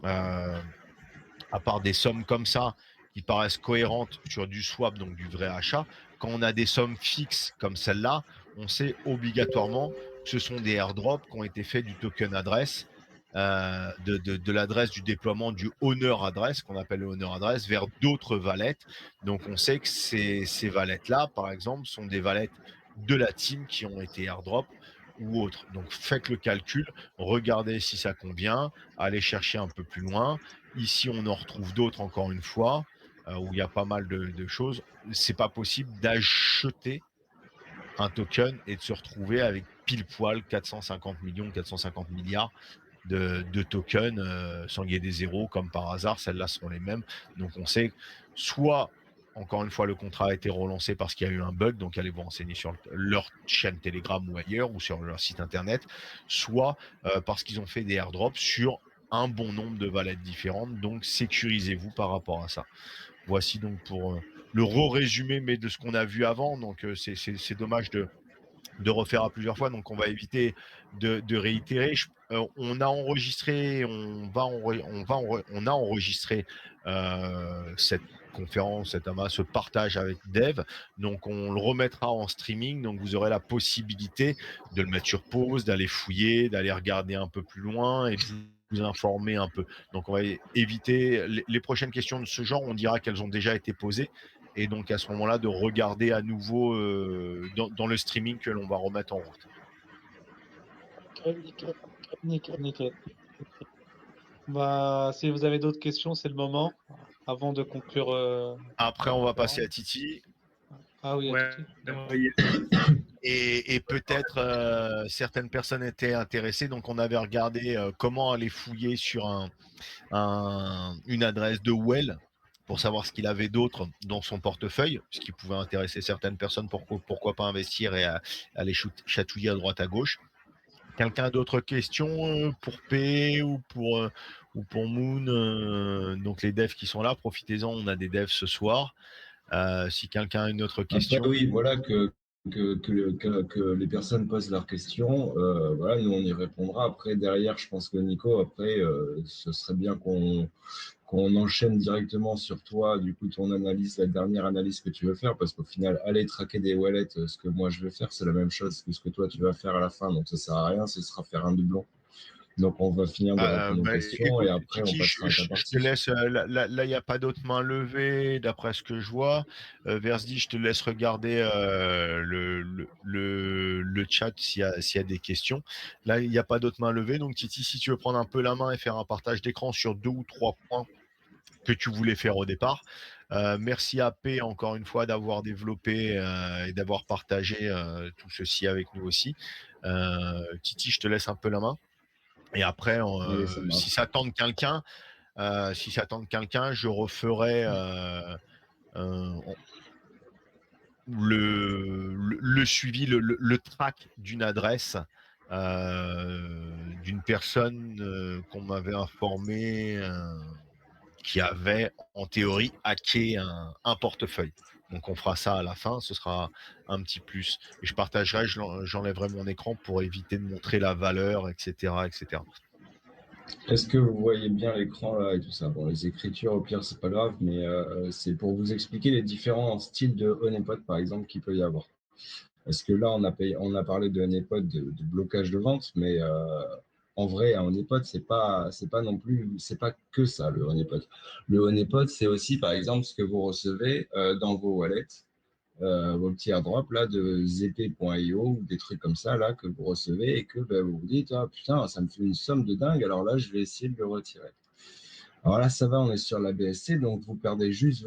à part des sommes comme ça qui paraissent cohérentes sur du swap, donc du vrai achat, quand on a des sommes fixes comme celle-là, on sait obligatoirement que ce sont des airdrops qui ont été faits du token adresse, de l'adresse du déploiement du owner adresse, qu'on appelle le owner adresse, vers d'autres wallets. Donc on sait que ces wallets-là, par exemple, sont des wallets de la team qui ont été airdrop ou autres. Donc faites le calcul, regardez si ça convient, allez chercher un peu plus loin. Ici, on en retrouve d'autres, encore une fois, où il y a pas mal de choses. C'est pas possible d'acheter un token et de se retrouver avec pile poil 450 millions, 450 milliards de tokens sans qu'il y ait des zéros, comme par hasard. Celles-là seront les mêmes. Donc, on sait soit, encore une fois, le contrat a été relancé parce qu'il y a eu un bug, donc allez vous renseigner sur leur chaîne Telegram ou ailleurs, ou sur leur site internet, soit parce qu'ils ont fait des airdrops sur un bon nombre de wallets différentes, donc sécurisez-vous par rapport à ça. Voici donc pour le résumé, mais de ce qu'on a vu avant, donc c'est dommage de refaire à plusieurs fois, donc on va éviter de réitérer. On a enregistré, on a enregistré cette conférence, ce partage avec Dev, donc on le remettra en streaming, donc vous aurez la possibilité de le mettre sur pause, d'aller fouiller, d'aller regarder un peu plus loin et de vous informer un peu. Donc on va éviter les prochaines questions de ce genre, on dira qu'elles ont déjà été posées, et donc à ce moment-là de regarder à nouveau dans le streaming que l'on va remettre en route. Nickel. Bah, si vous avez d'autres questions, c'est le moment, avant de conclure. Après, on va passer à Titi. Ah oui, Ouais, Et peut-être certaines personnes étaient intéressées, donc on avait regardé comment aller fouiller sur une adresse de Well pour savoir ce qu'il avait d'autre dans son portefeuille, ce qui pouvait intéresser certaines personnes, pourquoi pas investir et aller chatouiller à droite à gauche. Quelqu'un a d'autres questions pour P ou pour Moon, donc les devs qui sont là, profitez-en, on a des devs ce soir. Si quelqu'un a une autre question. Après, oui, voilà, que les personnes posent leurs questions. Voilà, nous, on y répondra. Après, derrière, je pense que Nico, après, ce serait bien qu'on enchaîne directement sur toi, du coup, ton analyse, la dernière analyse que tu veux faire, parce qu'au final, aller traquer des wallets, ce que moi je vais faire, c'est la même chose que ce que toi tu vas faire à la fin, donc ça sert à rien, ce sera faire un doublon. Donc on va finir de répondre aux questions, écoute, et après Titi, on passera à ta je partie. te laisse. Là, il n'y a pas d'autres mains levées, d'après ce que je vois. Versdi, je te laisse regarder le chat s'il y a des questions. Là, il n'y a pas d'autres mains levées. Donc, Titi, si tu veux prendre un peu la main et faire un partage d'écran sur 2 ou 3 points que tu voulais faire au départ. Merci à P encore une fois d'avoir développé et d'avoir partagé tout ceci avec nous aussi. Titi, je te laisse un peu la main. Et après, Allez, ça marche. si ça tente quelqu'un, je referai le suivi, le track d'une adresse d'une personne qu'on m'avait informé qui avait en théorie hacké un portefeuille. Donc on fera ça à la fin, ce sera un petit plus. Et je partagerai, j'enlèverai mon écran pour éviter de montrer la valeur, etc., etc. Est-ce que vous voyez bien l'écran là et tout ça? Bon, les écritures, au pire, c'est pas grave, mais c'est pour vous expliquer les différents styles de honeypot, par exemple, qu'il peut y avoir. Parce que là, on a parlé de honeypot, de blocage de vente, mais en vrai, un honeypot, c'est pas non plus, c'est pas que ça, le honeypot. Le honeypot, c'est aussi, par exemple, ce que vous recevez dans vos wallets, vos petits airdrops là de zp.io ou des trucs comme ça là que vous recevez et que ben, vous vous dites ah putain ça me fait une somme de dingue, alors là je vais essayer de le retirer. Alors là ça va, on est sur la BSC, donc vous perdez juste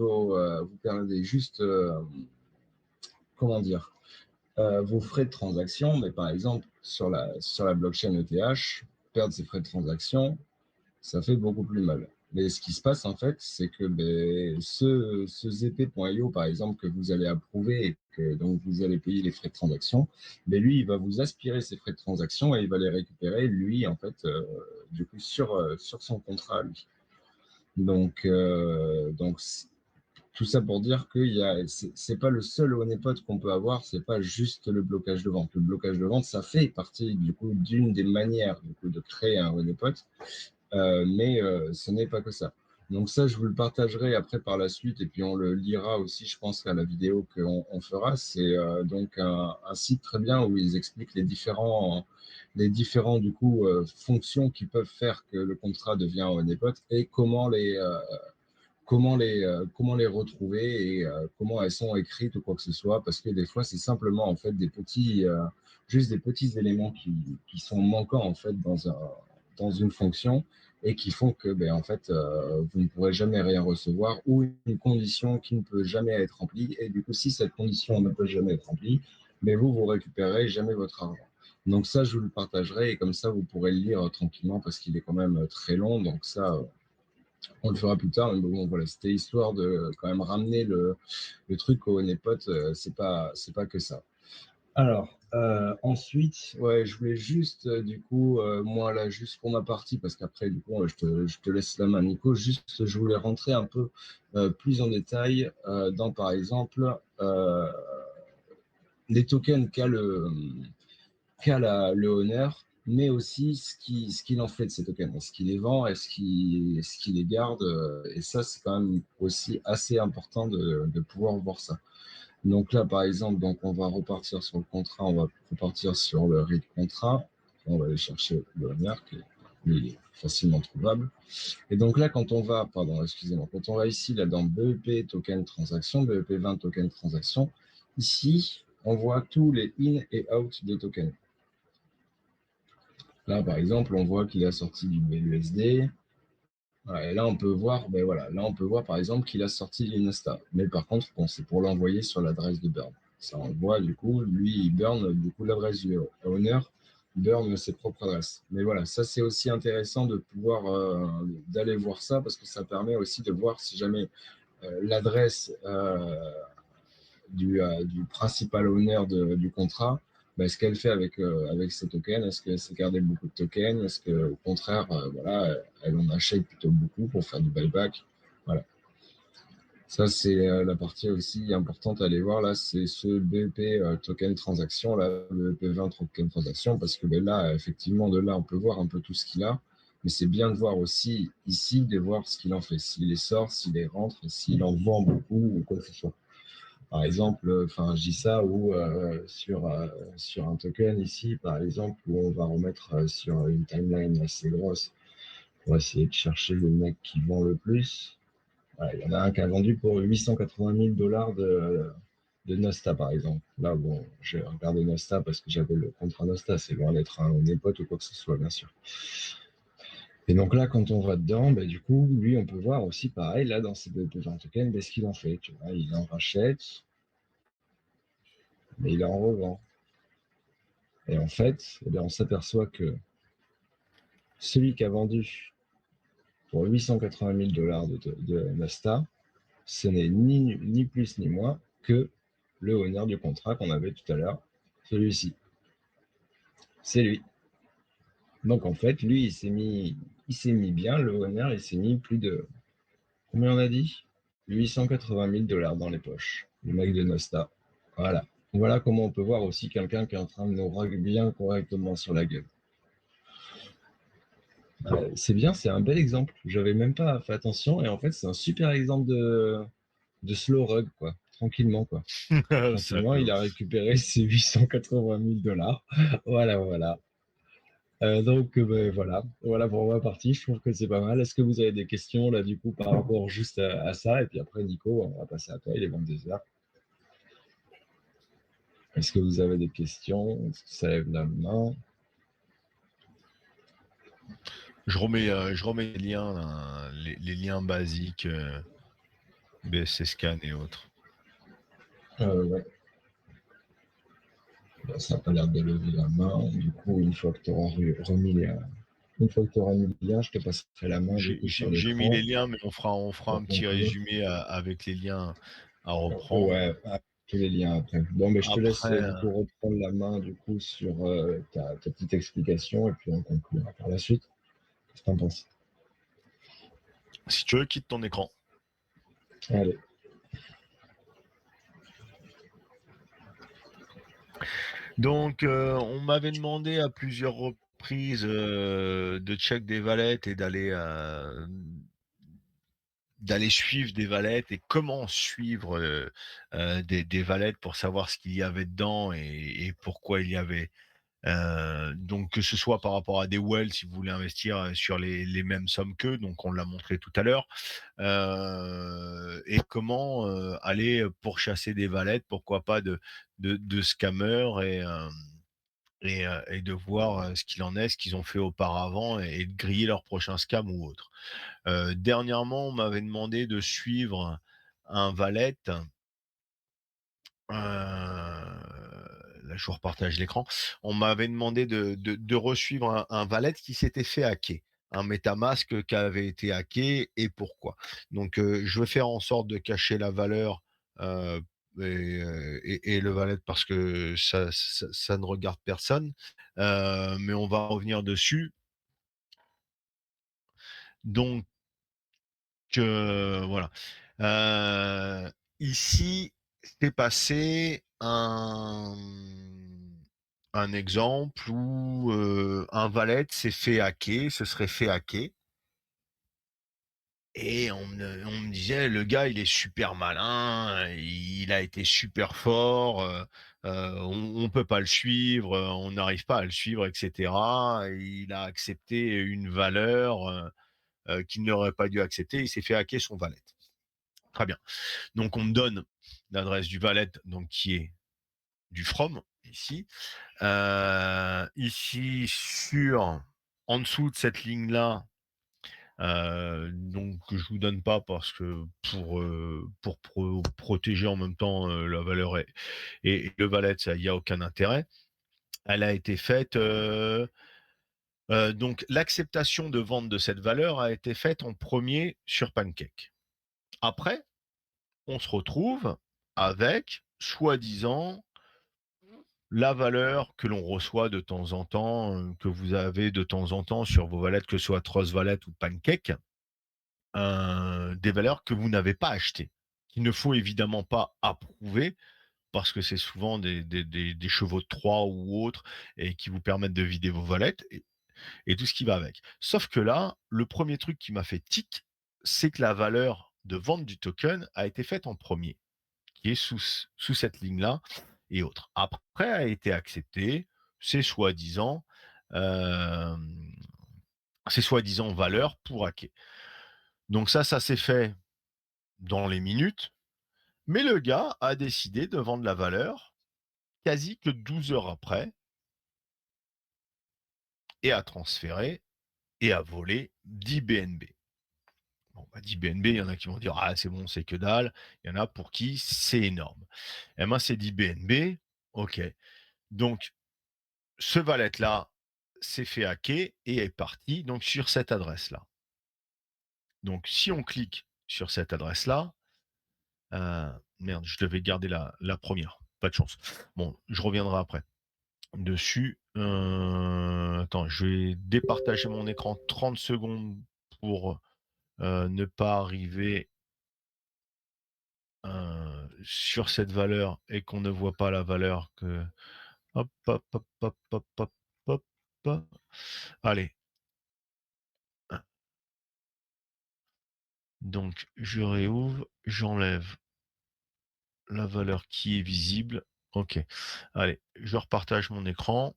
comment dire, vos frais de transaction, mais par exemple sur la blockchain ETH, perdre ces frais de transaction, ça fait beaucoup plus mal. Mais ce qui se passe, en fait, c'est que ben, ce zp.io, par exemple, que vous allez approuver et que donc vous allez payer les frais de transaction, ben, lui, il va vous aspirer ces frais de transaction et il va les récupérer, lui, en fait, du coup, sur son contrat, lui. Donc Tout ça pour dire que c'est pas le seul honeypot qu'on peut avoir, c'est pas juste le blocage de vente. Le blocage de vente, ça fait partie du coup d'une des manières du coup, de créer un honeypot, mais ce n'est pas que ça. Donc ça, je vous le partagerai après par la suite et puis on le lira aussi, je pense, à la vidéo qu'on fera. C'est donc un site très bien où ils expliquent les différents du coup fonctions qui peuvent faire que le contrat devient un honeypot et comment les retrouver et comment elles sont écrites ou quoi que ce soit, parce que des fois, c'est simplement en fait juste des petits éléments qui sont manquants en fait dans une fonction et qui font que en fait, vous ne pourrez jamais rien recevoir ou une condition qui ne peut jamais être remplie. Et du coup, si cette condition ne peut jamais être remplie, vous récupérez jamais votre argent. Donc ça, je vous le partagerai et comme ça, vous pourrez le lire tranquillement parce qu'il est quand même très long. Donc ça, on le fera plus tard, mais bon, voilà, c'était histoire de quand même ramener le truc au honeypot, c'est pas que ça. Alors, ensuite, ouais, je voulais juste, du coup, moi, là, juste pour ma partie, parce qu'après, du coup, je te laisse la main, Nico, juste, je voulais rentrer un peu plus en détail dans, par exemple, les tokens le honneur, mais aussi ce qu'il en fait de ces tokens. Est-ce qu'il les vend, est-ce qu'il les garde et ça, c'est quand même aussi assez important de pouvoir voir ça. Donc là, par exemple, donc on va repartir sur le contrat, on va repartir sur le read contrat, on va aller chercher le honneur qui est facilement trouvable. Et donc là, quand on va ici, là, dans BEP token transaction, BEP 20 token transaction, ici, on voit tous les in et out des tokens. Là, par exemple, on voit qu'il a sorti du BUSD. Et là, on peut voir, par exemple, qu'il a sorti l'Insta. Mais par contre, bon, c'est pour l'envoyer sur l'adresse de burn. Ça, on voit, du coup, lui, il burn du coup l'adresse du owner, burn ses propres adresses. Mais voilà, ça, c'est aussi intéressant de pouvoir d'aller voir ça parce que ça permet aussi de voir si jamais l'adresse du principal owner du contrat, ce qu'elle fait avec ces tokens. Est-ce qu'elle s'est gardé beaucoup de tokens? Est-ce qu'au contraire, elle en achète plutôt beaucoup pour faire du buyback? Voilà. Ça, c'est la partie aussi importante à aller voir. Là, c'est ce BEP token transaction, là, le BEP 20 token transaction, parce que là, effectivement, de là, on peut voir un peu tout ce qu'il a. Mais c'est bien de voir aussi ici, de voir ce qu'il en fait, s'il les sort, s'il les rentre, s'il en vend beaucoup ou quoi que ce soit. Par exemple, je dis ça ou sur un token ici, par exemple, où on va remettre sur une timeline assez grosse, on va essayer de chercher le mec qui vend le plus. Il y en a un qui a vendu pour 880 000 $ de Nosta, par exemple. Là, bon, j'ai regardé Nosta parce que j'avais le contrat Nosta, c'est loin d'être un honeypot ou quoi que ce soit, bien sûr. Et donc là, quand on va dedans, du coup, lui, on peut voir aussi, pareil, là, dans ces BEP20 tokens, ce qu'il en fait. Tu vois, il en rachète, mais il en revend. Et en fait, on s'aperçoit que celui qui a vendu pour 880 000 $ de Nosta, ce n'est ni plus ni moins que le owner du contrat qu'on avait tout à l'heure, celui-ci. C'est lui. Donc en fait, lui, il s'est mis bien, le owner, il s'est mis plus de, combien on a dit? 880 000 $ dans les poches, le mec de Nosta. Voilà. Voilà comment on peut voir aussi quelqu'un qui est en train de nous rug bien correctement sur la gueule. C'est bien, c'est un bel exemple. J'avais même pas fait attention et en fait, c'est un super exemple de slow rug, quoi. Tranquillement, quoi. Tranquillement, il a récupéré ses 880 000 $. Voilà. Donc, voilà pour ma partie. Je trouve que c'est pas mal. Est-ce que vous avez des questions là, du coup, par rapport juste à ça? Et puis après, Nico, on va passer à toi. Il est 22h. Est-ce que vous avez des questions? Est-ce que ça lève la main? Je remets les liens, les liens basiques, BSC Scan et autres. Ouais. Ça n'a pas l'air de lever la main. Du coup, une fois que tu auras mis le lien, je te passerai la main du coup sur l'écran. J'ai mis les liens, mais on fera un petit résumé avec les liens à reprendre. Ouais, tous les liens après. Bon, mais je te laisse du coup reprendre la main du coup sur ta petite explication et puis on conclura par la suite. Qu'est-ce que tu en penses? Si tu veux, quitte ton écran. Allez. Donc, on m'avait demandé à plusieurs reprises de check des valettes et d'aller suivre des valettes et comment suivre des valettes pour savoir ce qu'il y avait dedans et pourquoi il y avait. Donc que ce soit par rapport à des wells, si vous voulez investir sur les mêmes sommes qu'eux, donc on l'a montré tout à l'heure, et comment aller pourchasser des valettes, pourquoi pas de scammers et de voir ce qu'il en est, ce qu'ils ont fait auparavant et de griller leur prochain scam ou autre. Dernièrement, on m'avait demandé de suivre un valet. Là, je vous repartage l'écran. On m'avait demandé de resuivre un valet qui s'était fait hacker, un MetaMask qui avait été hacké et pourquoi. Donc, je vais faire en sorte de cacher la valeur et le valet parce que ça ne regarde personne. Mais on va revenir dessus. Donc, voilà. Ici, c'est passé un exemple où un valet s'est fait hacker, se serait fait hacker. Et on me disait, le gars, il est super malin, il a été super fort, on peut pas le suivre, on n'arrive pas à le suivre, etc. Il a accepté une valeur qu'il n'aurait pas dû accepter, il s'est fait hacker son valet. Très bien. Donc on me donne l'adresse du valet, donc qui est du from ici. Ici en dessous de cette ligne là, donc je vous donne pas parce que pour protéger en même temps la valeur et le valet, ça il y a aucun intérêt. Elle a été faite. Donc l'acceptation de vente de cette valeur a été faite en premier sur Pancake. Après, on se retrouve avec, soi-disant, la valeur que l'on reçoit de temps en temps, que vous avez de temps en temps sur vos wallets, que ce soit Trust Wallet ou Pancake, des valeurs que vous n'avez pas achetées, qu'il ne faut évidemment pas approuver parce que c'est souvent des chevaux de Troie ou autres et qui vous permettent de vider vos wallets et tout ce qui va avec. Sauf que là, le premier truc qui m'a fait tic, c'est que la valeur de vente du token a été faite en premier, qui est sous cette ligne-là et autres. Après a été accepté, c'est soi-disant euh, valeurs pour hacker. Donc ça s'est fait dans les minutes, mais le gars a décidé de vendre la valeur quasi que 12 heures après et a transféré et a volé 10 BNB. Bon, 10 BNB, il y en a qui vont dire ah c'est bon, c'est que dalle. Il y en a pour qui c'est énorme. Et moi c'est 10 BNB, ok. Donc ce valet-là s'est fait hacker et est parti donc sur cette adresse-là. Donc si on clique sur cette adresse-là, merde, je devais garder la première, pas de chance. Bon, je reviendrai après dessus. Attends, je vais départager mon écran 30 secondes pour ne pas arriver sur cette valeur et qu'on ne voit pas la valeur que... Hop, hop, hop, hop, hop, hop, hop, hop. Allez. Donc, je réouvre, j'enlève la valeur qui est visible. OK. Allez, je repartage mon écran.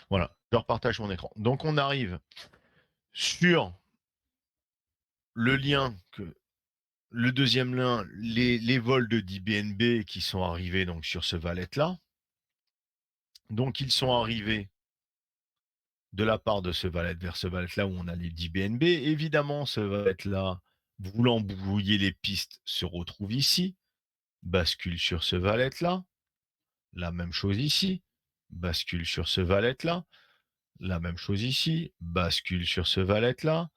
Voilà, je repartage mon écran. Donc, on arrive sur le lien le deuxième lien, les vols de 10 BNB qui sont arrivés donc sur ce valet-là. Donc, ils sont arrivés de la part de ce valet vers ce valet-là où on a les 10 BNB. Évidemment, ce valet-là, voulant brouiller les pistes, se retrouve ici, bascule sur ce valet-là. La même chose ici, bascule sur ce valet-là. La même chose ici, bascule sur ce valet-là.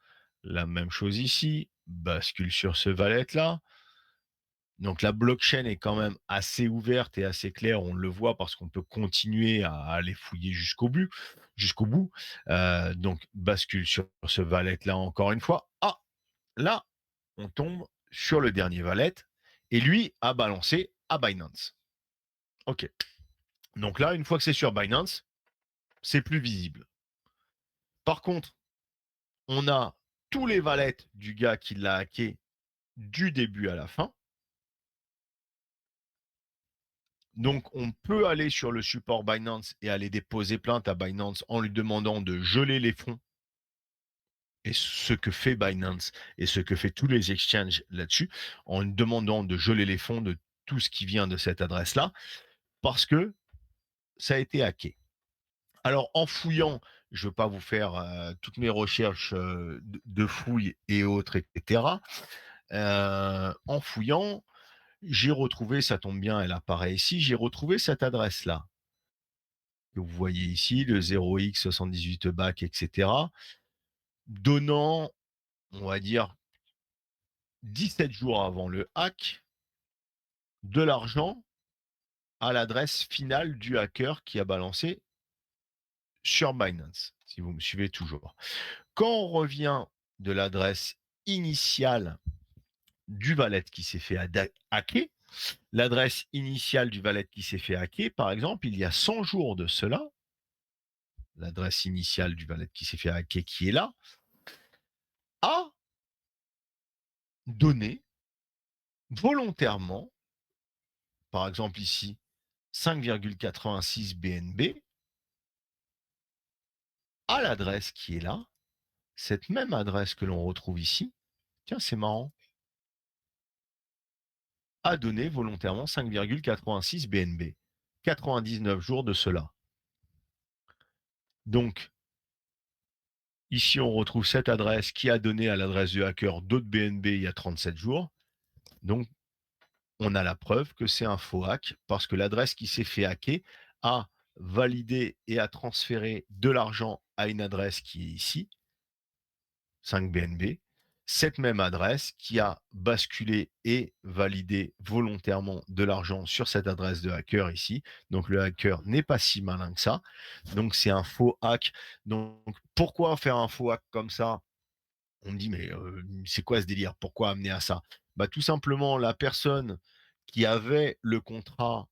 La même chose ici, bascule sur ce valet-là. Donc la blockchain est quand même assez ouverte et assez claire, on le voit parce qu'on peut continuer à aller fouiller jusqu'au bout. Donc bascule sur ce valet là encore une fois. Ah, là, on tombe sur le dernier valet et lui a balancé à Binance. OK. Donc là, une fois que c'est sur Binance, c'est plus visible. Par contre, on a tous les valets du gars qui l'a hacké du début à la fin. Donc, on peut aller sur le support Binance et aller déposer plainte à Binance en lui demandant de geler les fonds. Et ce que fait Binance et ce que fait tous les exchanges là-dessus, en lui demandant de geler les fonds de tout ce qui vient de cette adresse-là, parce que ça a été hacké. Alors, en fouillant, je ne veux pas vous faire toutes mes recherches de fouilles et autres, etc. En fouillant, j'ai retrouvé, ça tombe bien, elle apparaît ici, j'ai retrouvé cette adresse-là, que vous voyez ici, le 0x78back, etc., donnant, on va dire, 17 jours avant le hack, de l'argent à l'adresse finale du hacker qui a balancé sur Binance, si vous me suivez toujours. Quand on revient de l'adresse initiale du valet qui s'est fait hacker, l'adresse initiale du valet qui s'est fait hacker, par exemple, il y a 100 jours de cela, l'adresse initiale du valet qui s'est fait hacker qui est là, a donné volontairement, par exemple ici, 5,86 BNB à l'adresse qui est là, cette même adresse que l'on retrouve ici, tiens, c'est marrant, a donné volontairement 5,86 BNB. 99 jours de cela. Donc, ici, on retrouve cette adresse qui a donné à l'adresse du hacker d'autres BNB il y a 37 jours. Donc, on a la preuve que c'est un faux hack parce que l'adresse qui s'est fait hacker a validé et a transféré de l'argent à une adresse qui est ici, 5 BNB. Cette même adresse qui a basculé et validé volontairement de l'argent sur cette adresse de hacker ici. Donc le hacker n'est pas si malin que ça. Donc c'est un faux hack. Donc pourquoi faire un faux hack comme ça? On me dit mais c'est quoi ce délire? Pourquoi amener à ça? Bah tout simplement la personne qui avait le contrat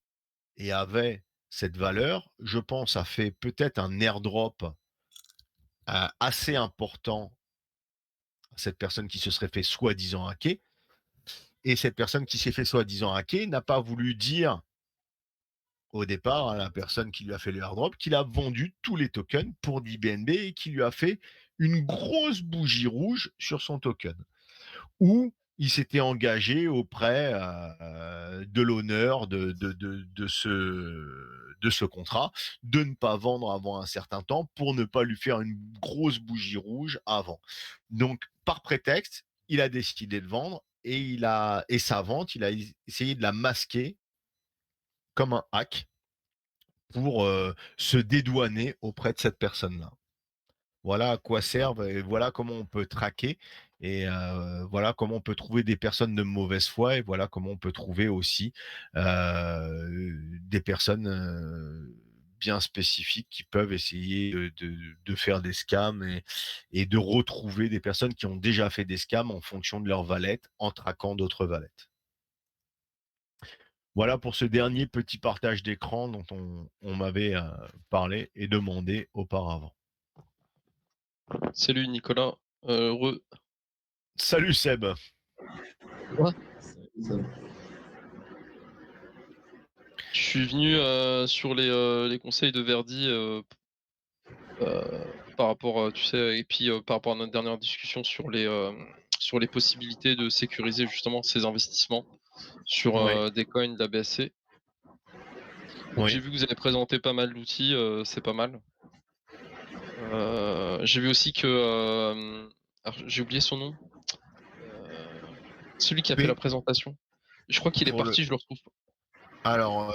et avait cette valeur, je pense, a fait peut-être un airdrop assez important à cette personne qui se serait fait soi-disant hacker. Et cette personne qui s'est fait soi-disant hacker n'a pas voulu dire au départ à la personne qui lui a fait le airdrop qu'il a vendu tous les tokens pour 10 BNB et qui lui a fait une grosse bougie rouge sur son token. Ou il s'était engagé auprès de l'honneur de ce contrat de ne pas vendre avant un certain temps pour ne pas lui faire une grosse bougie rouge avant. Donc, par prétexte, il a décidé de vendre et sa vente, il a essayé de la masquer comme un hack pour se dédouaner auprès de cette personne-là. Voilà à quoi servent et voilà comment on peut traquer et voilà comment on peut trouver des personnes de mauvaise foi et voilà comment on peut trouver aussi des personnes bien spécifiques qui peuvent essayer de faire des scams et de retrouver des personnes qui ont déjà fait des scams en fonction de leur valette en traquant d'autres valettes. Voilà pour ce dernier petit partage d'écran dont on m'avait parlé et demandé auparavant. Salut Nicolas. Salut Seb. Je suis venu sur les conseils de Verdi par rapport, tu sais, et puis par rapport à notre dernière discussion sur les possibilités de sécuriser justement ces investissements sur des coins de la BSC. Donc, j'ai vu que vous avez présenté pas mal d'outils, c'est pas mal. J'ai vu aussi que, alors j'ai oublié son nom, celui qui a fait la présentation. Je crois qu'il est parti, je le retrouve pas. Alors,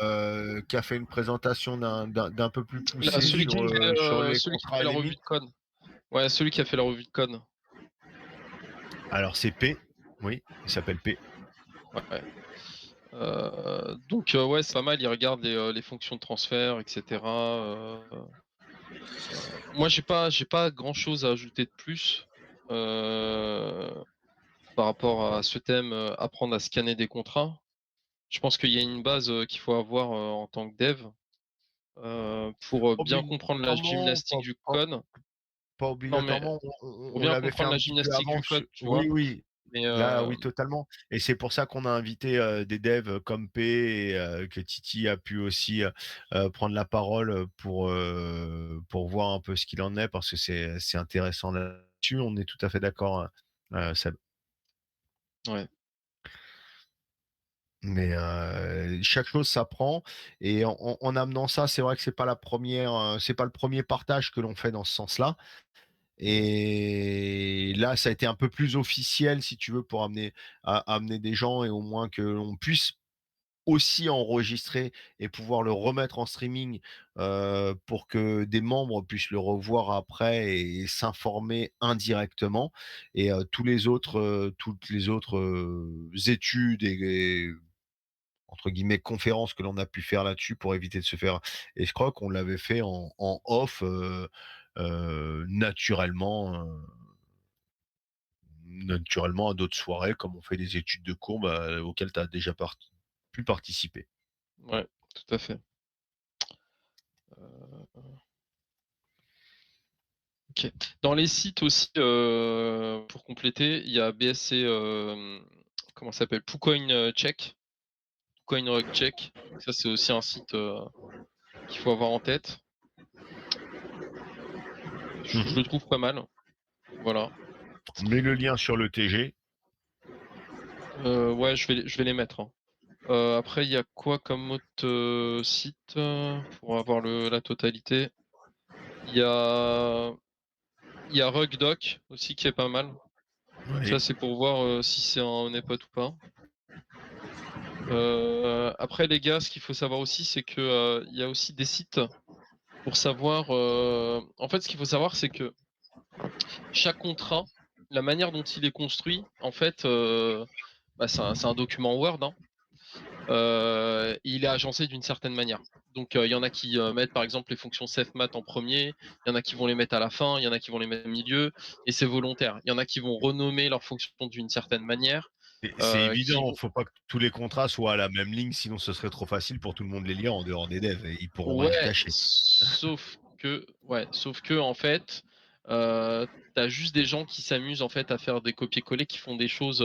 qui a fait une présentation d'un peu plus poussé Là, celui sur les qui contrats fait la LMI. revue de code. Ouais, celui qui a fait la revue de code. Alors, c'est P. Oui, il s'appelle P. Ouais. Donc, ouais, c'est pas mal. Il regarde les fonctions de transfert, etc. Moi, j'ai pas grand chose à ajouter de plus. par rapport à ce thème, apprendre à scanner des contrats. Je pense qu'il y a une base, qu'il faut avoir, en tant que dev, pour, bien comprendre la Obligatoirement, gymnastique du code. pas Non, mais obligatoirement, pour on bien l'avait fait comprendre un la petit peu gymnastique avant du code, tu vois? oui, oui, Mais, là, oui, totalement et c'est pour ça qu'on a invité, des devs comme P et que Titi a pu aussi, prendre la parole, pour voir un peu ce qu'il en est parce que c'est intéressant là-dessus. On est tout à fait d'accord, Seb. ouais. Mais chaque chose s'apprend et en amenant ça, c'est vrai que c'est pas le premier partage que l'on fait dans ce sens-là. Et là, ça a été un peu plus officiel, si tu veux, pour amener des gens et au moins que l'on puisse aussi enregistrer et pouvoir le remettre en streaming, pour que des membres puissent le revoir après et s'informer indirectement et toutes les autres, études et entre guillemets «conférences» que l'on a pu faire là-dessus pour éviter de se faire escroc, on l'avait fait en off, naturellement, naturellement à d'autres soirées comme on fait des études de cours, auxquelles tu as déjà pu participer. Ouais, tout à fait. OK. Dans les sites aussi, pour compléter, il y a BSC, comment ça s'appelle? PooCoin, Check, CoinRug Check. Donc ça, c'est aussi un site, qu'il faut avoir en tête. Je le trouve pas mal. Voilà. On met le lien sur le TG. Ouais, je vais les mettre, hein. Après, il y a quoi comme autre, site, pour avoir la totalité? Il y a RugDoc aussi qui est pas mal. Oui. Ça, c'est pour voir, si c'est un honeypot ou pas. Après les gars, ce qu'il faut savoir aussi, c'est que, il y a aussi des sites pour savoir, en fait, ce qu'il faut savoir, c'est que chaque contrat, la manière dont il est construit, en fait, c'est un document Word, hein. Il est agencé d'une certaine manière. Donc, il y en a qui, mettent par exemple les fonctions SafeMath en premier, il y en a qui vont les mettre à la fin, il y en a qui vont les mettre au milieu et c'est volontaire. Il y en a qui vont renommer leurs fonctions d'une certaine manière, C'est qui évident, vont faut pas que tous les contrats soient à la même ligne, sinon ce serait trop facile pour tout le monde de les lire en dehors des devs et ils pourront rien ouais, cacher. sauf que en fait, tu juste des gens qui s'amusent en fait à faire des copier-coller, qui font des choses,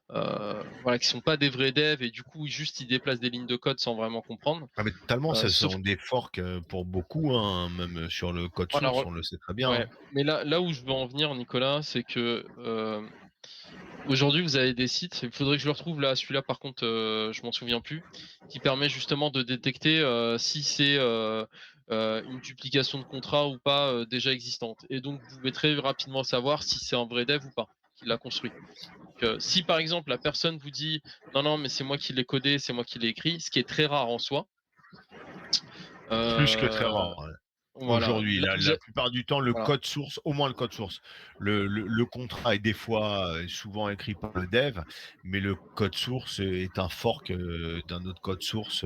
voilà, qui sont pas des vrais devs et du coup juste ils déplacent des lignes de code sans vraiment comprendre. Ah mais totalement, ce Sauf sont des forks, pour beaucoup, hein, même sur le code voilà, source, on le sait très bien, ouais, hein. mais là où je veux en venir, Nicolas, c'est que, aujourd'hui vous avez des sites, il faudrait que je le retrouve là, celui-là par contre, je m'en souviens plus, qui permet justement de détecter, si c'est, une duplication de contrat ou pas, déjà existante et donc vous pouvez très rapidement savoir si c'est un vrai dev ou pas, qui l'a construit. Donc, si par exemple la personne vous dit: «Non, non, mais c'est moi qui l'ai codé, c'est moi qui l'ai écrit», ce qui est très rare en soi, Plus que très heu, rare, ouais. voilà, Aujourd'hui, là vous la êtes plupart du temps, le voilà. code source, au moins le code source. Le contrat est des fois, souvent écrit par le dev, mais le code source est un fork, d'un autre code source,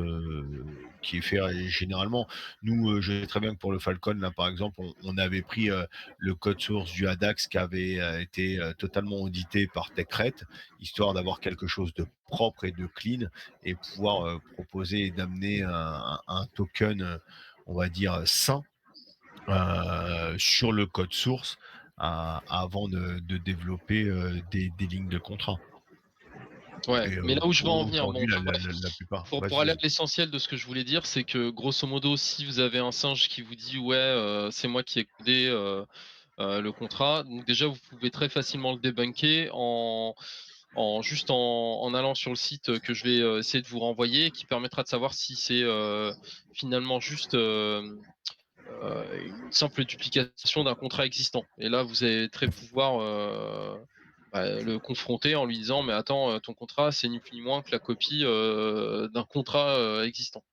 qui est fait, généralement. Nous, je sais très bien que pour le Falcon, là, par exemple, on avait pris, le code source du Adax qui avait, été, totalement audité par Techret, histoire d'avoir quelque chose de propre et de clean et pouvoir, proposer et d'amener un token, on va dire sain, sur le code source avant de développer, des lignes de contrat Ouais, et mais là où je veux en venir, bon, aujourd'hui enfin bref, la plupart pour vas-y, aller à vas-y. l'essentiel de ce que je voulais dire, c'est que grosso modo, si vous avez un singe qui vous dit: «Ouais, c'est moi qui ai codé, le contrat», donc déjà vous pouvez très facilement le débunker en allant sur le site, que je vais, essayer de vous renvoyer, qui permettra de savoir si c'est, finalement juste, une simple duplication d'un contrat existant et là vous allez très pouvoir, le confronter en lui disant: «Mais attends, ton contrat, c'est ni plus ni moins que la copie, d'un contrat, existant».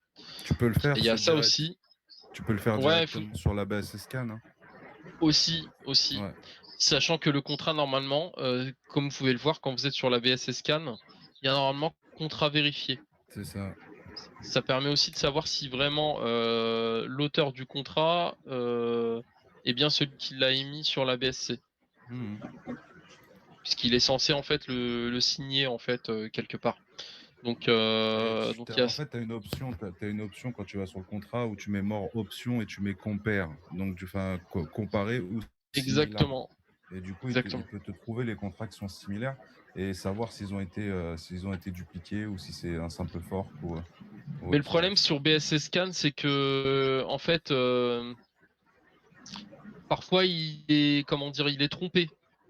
Tu peux le Et faire, il y a c'est ça direct. aussi. Tu peux le faire Ouais, il faut directement sur la BSS Scan, hein. aussi, Ouais, sachant que le contrat normalement, comme vous pouvez le voir quand vous êtes sur la BSS Scan, il y a normalement contrat vérifié. c'est ça. Ça permet aussi de savoir si vraiment, l'auteur du contrat, est bien celui qui l'a émis sur la BSC. Mmh. puisqu'il est censé en fait le signer en fait quelque part. Donc il y a En fait, tu as une option quand tu vas sur le contrat où tu mets mort option et tu mets compare. Donc, tu fais comparer ou similaire. exactement. Et du coup, Exactement. il peut te trouver les contrats qui sont similaires et savoir s'ils ont été dupliqués ou si c'est un simple fork ou Mais le autre problème chose. sur BSC Scan, c'est que en fait, parfois il est, comment dire, il est trompé.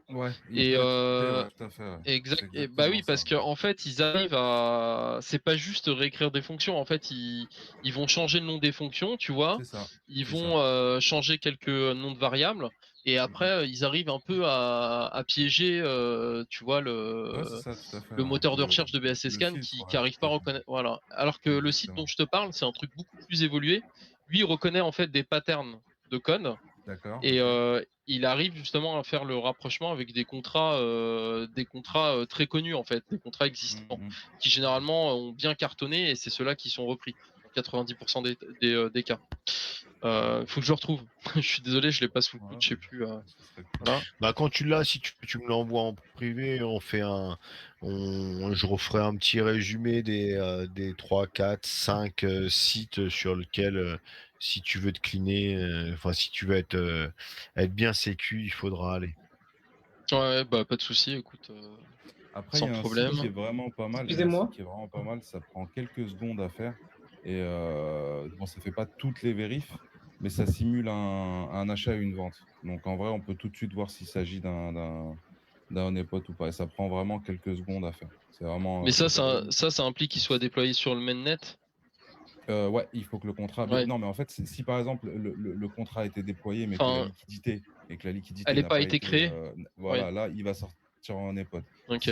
Ouais, il Et peut être trompé, ouais, tout à fait. Ouais. exact. C'est Et bah oui, exactement parce ça. qu'en fait, ils arrivent à. C'est pas juste réécrire des fonctions. En fait, ils vont changer le nom des fonctions, tu vois. C'est ça. Ils c'est vont changer quelques noms de variables. Et après, ils arrivent un peu à piéger, tu vois, Ouais, c'est ça, tout à fait. le Ouais. moteur de recherche de BSC Le Scan filtre, qui ouais, arrive tout pas à à fait. reconnaître. Voilà. Alors que le site dont Exactement. je te parle, c'est un truc beaucoup plus évolué. Lui, il reconnaît en fait des patterns de code. D'accord. Et ok. il arrive justement à faire le rapprochement avec des contrats très connus en fait, des contrats existants, Mhm. qui généralement ont bien cartonné et c'est ceux-là qui sont repris dans 90% des cas. Faut que je le retrouve. Je suis désolé, je l'ai pas sous le Ouais, coude, je sais plus. ce serait cool. Voilà. Bah, quand tu l'as, si tu me l'envoies en privé, je referai un petit résumé des 3, 4, 5 sites sur lesquels, si tu veux te cleaner, enfin, si tu veux être bien sécu, il faudra aller. Ouais, bah pas de souci, écoute, Après, il sans y a un site problème. qui est vraiment pas mal. Il y a un Excusez-moi. site qui est vraiment pas mal. Ça prend quelques secondes à faire. Et bon, ça fait pas toutes les vérifs, mais ça simule un achat et une vente. Donc, en vrai, on peut tout de suite voir s'il s'agit d'un honeypot ou pas. Et ça prend vraiment quelques secondes à faire. C'est vraiment. Mais Ça fait vraiment. ça implique qu'il soit déployé sur le mainnet. Ouais, il faut que le contrat. Ouais. Non, mais en fait, si par exemple le contrat a été déployé, mais que la Enfin, liquidité elle n'est n'a pas pas été été, créée. Ouais. voilà, là, il va sortir en EPOT. Ok.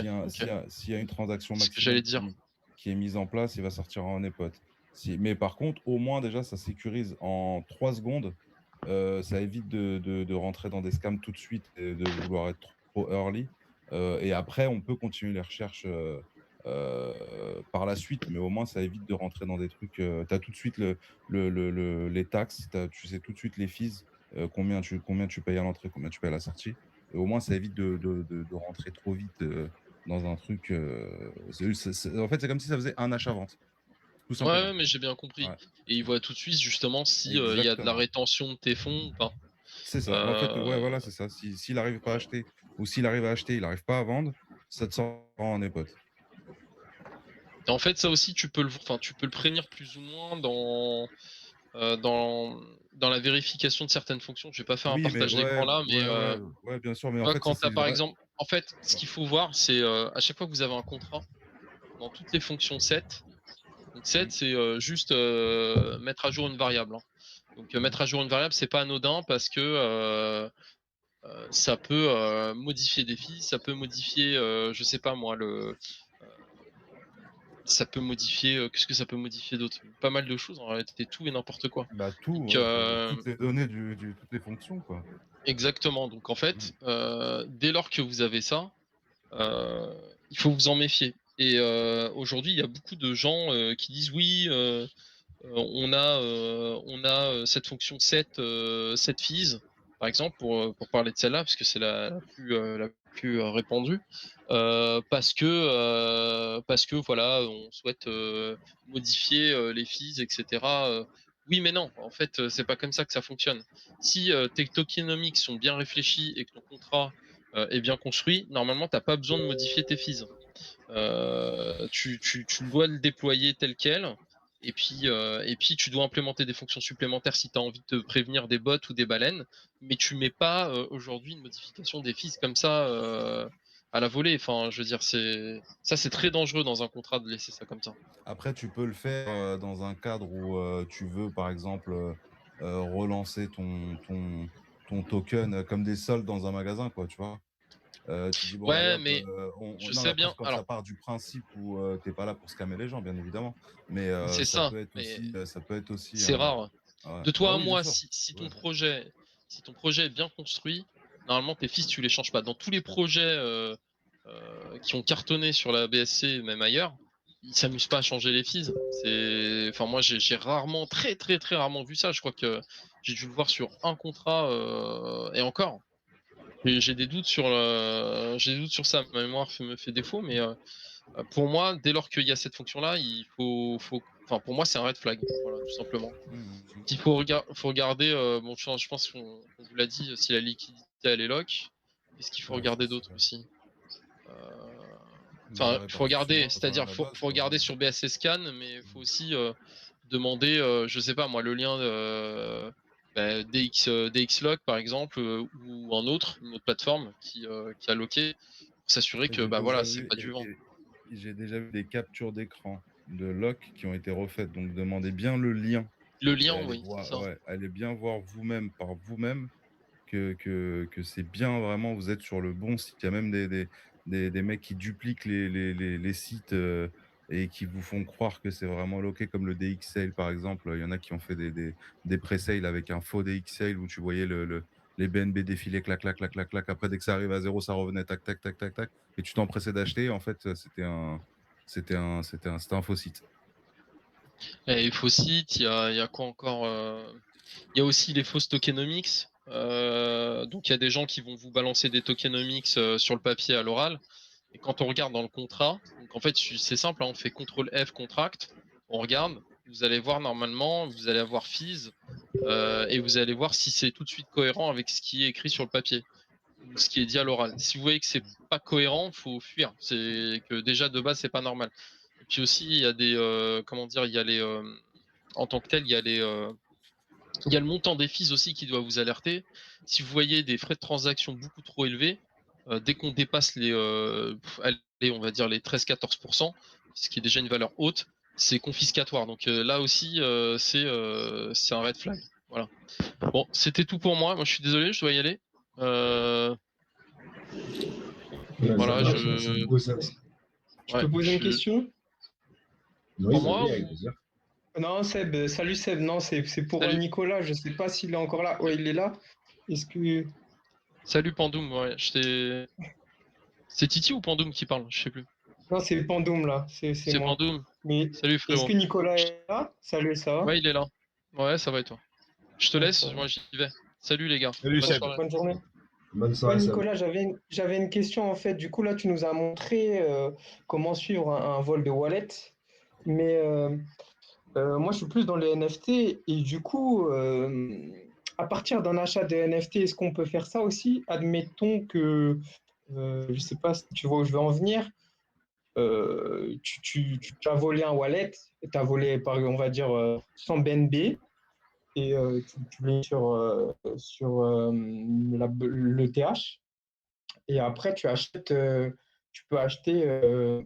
S'il y a une transaction C'est ce que j'allais maximum dire. qui est mise en place, il va sortir en EPOT. Mais par contre, au moins déjà, ça sécurise en 3 secondes. Ça évite de rentrer dans des scams tout de suite et de vouloir être trop early. Et après, on peut continuer les recherches par la suite, mais au moins ça évite de rentrer dans des trucs. Tu as tout de suite les taxes, tu sais tout de suite les fees, combien tu payes à l'entrée, combien tu payes à la sortie. Et au moins ça évite de rentrer trop vite dans un truc. En fait, c'est comme si ça faisait un achat-vente, tout simplement. Ouais, mais j'ai bien compris. Ouais, Et il voit tout de suite justement si il y a de la exactement. rétention de tes fonds ou pas. C'est ça. En fait, ouais, Euh, voilà, c'est ça. S'il n'arrive pas à acheter ou s'il arrive à acheter, il n'arrive pas à vendre, ça te sort en EPOT. Et en fait, ça aussi, tu peux le prévenir plus ou moins euh, dans, dans la vérification de certaines fonctions. Je vais pas faire un Oui, mais partage d'écran là, mais ouais, bien sûr. Mais tu en vois, fait, ça, quand tu as c'est par vrai. exemple, en fait, ce qu'il faut voir, c'est à chaque fois que vous avez un contrat, dans toutes les fonctions set, donc set, c'est juste mettre à jour une variable. Hein. Donc mettre à jour une variable, c'est pas anodin parce que ça peut modifier des fiches, ça peut modifier, je sais pas moi, ça peut modifier, qu'est-ce que ça peut modifier d'autre? Pas mal de choses en réalité, tout et n'importe quoi. Bah, tout, Donc ouais, toutes les données toutes les fonctions, quoi. exactement. Donc en fait, Mm. dès lors que vous avez ça, euh, il faut vous en méfier. Et aujourd'hui, il y a beaucoup de gens qui disent oui, on a cette fonction set fees, par exemple, pour parler de celle-là, parce que c'est la plus répandue, parce que voilà, on souhaite modifier les fees, etc. Oui, mais non, en fait, c'est pas comme ça que ça fonctionne. Si tes tokenomics sont bien réfléchis et que ton contrat est bien construit, normalement, t'as pas besoin de modifier tes fees. Tu dois le déployer tel quel. Et puis, tu dois implémenter des fonctions supplémentaires si tu as envie de prévenir des bots ou des baleines. Mais tu mets pas aujourd'hui une modification des fees comme ça à la volée. Enfin, je veux dire, c'est très dangereux dans un contrat de laisser ça comme ça. Après, tu peux le faire dans un cadre où tu veux, par exemple, relancer ton token comme des soldes dans un magasin, quoi, tu vois. Tu dis, bon, allez Ouais, hop, mais je non, mais sais après, bien. quand ça Alors, part du principe où t'es pas là pour scammer les gens, bien évidemment. Mais c'est ça. Mais ça peut être aussi c'est rare. ouais. De Bah toi à oui, bien moi, sûr. Ouais. si ton projet est bien construit, normalement tes fees tu les changes pas. Dans tous les projets qui ont cartonné sur la BSC, même ailleurs, ils s'amusent pas à changer les fees. Enfin moi j'ai rarement, très rarement vu ça. Je crois que j'ai dû le voir sur un contrat et encore. J'ai des doutes sur ça. Ma mémoire me fait défaut, mais pour moi, dès lors qu'il y a cette fonction-là, il faut enfin, pour moi, c'est un red flag, voilà, tout simplement. Il faut regarder, bon, je pense qu'on vous l'a dit, si la liquidité, elle est lock. Qu'est-ce qu'il faut regarder d'autre aussi? Enfin, faut regarder, c'est-à-dire, faut regarder sur BSC Scan, mais il faut aussi demander, je sais pas moi, le lien DXLock par exemple, ou une autre plateforme qui a locké, pour s'assurer que bah voilà, c'est pas du vent. J'ai déjà vu des captures d'écran de lock qui ont été refaites, donc demandez bien le lien. Le lien, oui, voir, c'est ça. ouais, allez bien voir vous-même par vous-même que c'est bien vraiment, vous êtes sur le bon site. Il y a même des mecs qui dupliquent les sites et qui vous font croire que c'est vraiment locké, comme le DXSale par exemple. Il y en a qui ont fait des pré-sales avec un faux DXSale où tu voyais les BNB défiler, clac, clac, clac, clac, clac. Après, dès que ça arrive à 0, ça revenait, tac, tac, tac, tac, tac. Et tu t'empressais d'acheter. En fait, c'était un faux site. Et les faux sites, il y a quoi encore? Il y a aussi les fausses tokenomics. Donc il y a des gens qui vont vous balancer des tokenomics sur le papier à l'oral. Et quand on regarde dans le contrat, donc en fait c'est simple, hein, on fait CTRL F contract, on regarde, vous allez voir normalement, vous allez avoir fees et vous allez voir si c'est tout de suite cohérent avec ce qui est écrit sur le papier ou ce qui est dit à l'oral. Si vous voyez que c'est pas cohérent, faut fuir. C'est que déjà de base c'est pas normal. Et puis aussi il y a des comment dire, il y a les en tant que tel, il y a le montant des fees aussi qui doit vous alerter. Si vous voyez des frais de transaction beaucoup trop élevés, dès qu'on dépasse allez, on va dire les 13-14%, ce qui est déjà une valeur haute, c'est confiscatoire. Donc là aussi, c'est un red flag. Voilà. Bon, c'était tout pour moi. Moi, je suis désolé, je dois y aller. Voilà, merci beaucoup, Seb. Je peux poser une question? Oui, Pour moi, avec plaisir. Non, Seb, salut Seb, non, c'est pour Salut. Nicolas, je sais pas s'il est encore là. Ouais, il est là. Est-ce que... Salut Pandoum, ouais, c'est Titi ou Pandoum qui parle? Je sais plus. Non, c'est Pandoum là, c'est moi. Pandoum. Mais Salut est-ce frérot. que Nicolas est là? Salut, ça va? Ouais, il est là. Ouais, ça va et toi? Je te Ouais, laisse, ça va. moi j'y vais. Salut les gars. Salut, Bonne Seb. soirée. Bonne journée. Bonne Ouais, soirée, Seb. Nicolas, j'avais une question en fait. Du coup, là, tu nous as montré comment suivre un vol de wallet. Mais moi, je suis plus dans les NFT. Et du coup, à partir d'un achat de NFT, est-ce qu'on peut faire ça aussi? Admettons que, je sais pas si tu vois où je veux en venir, tu as volé un wallet, tu as volé, on va dire, 100 BNB et tu mets sur le TH. Et après, tu peux acheter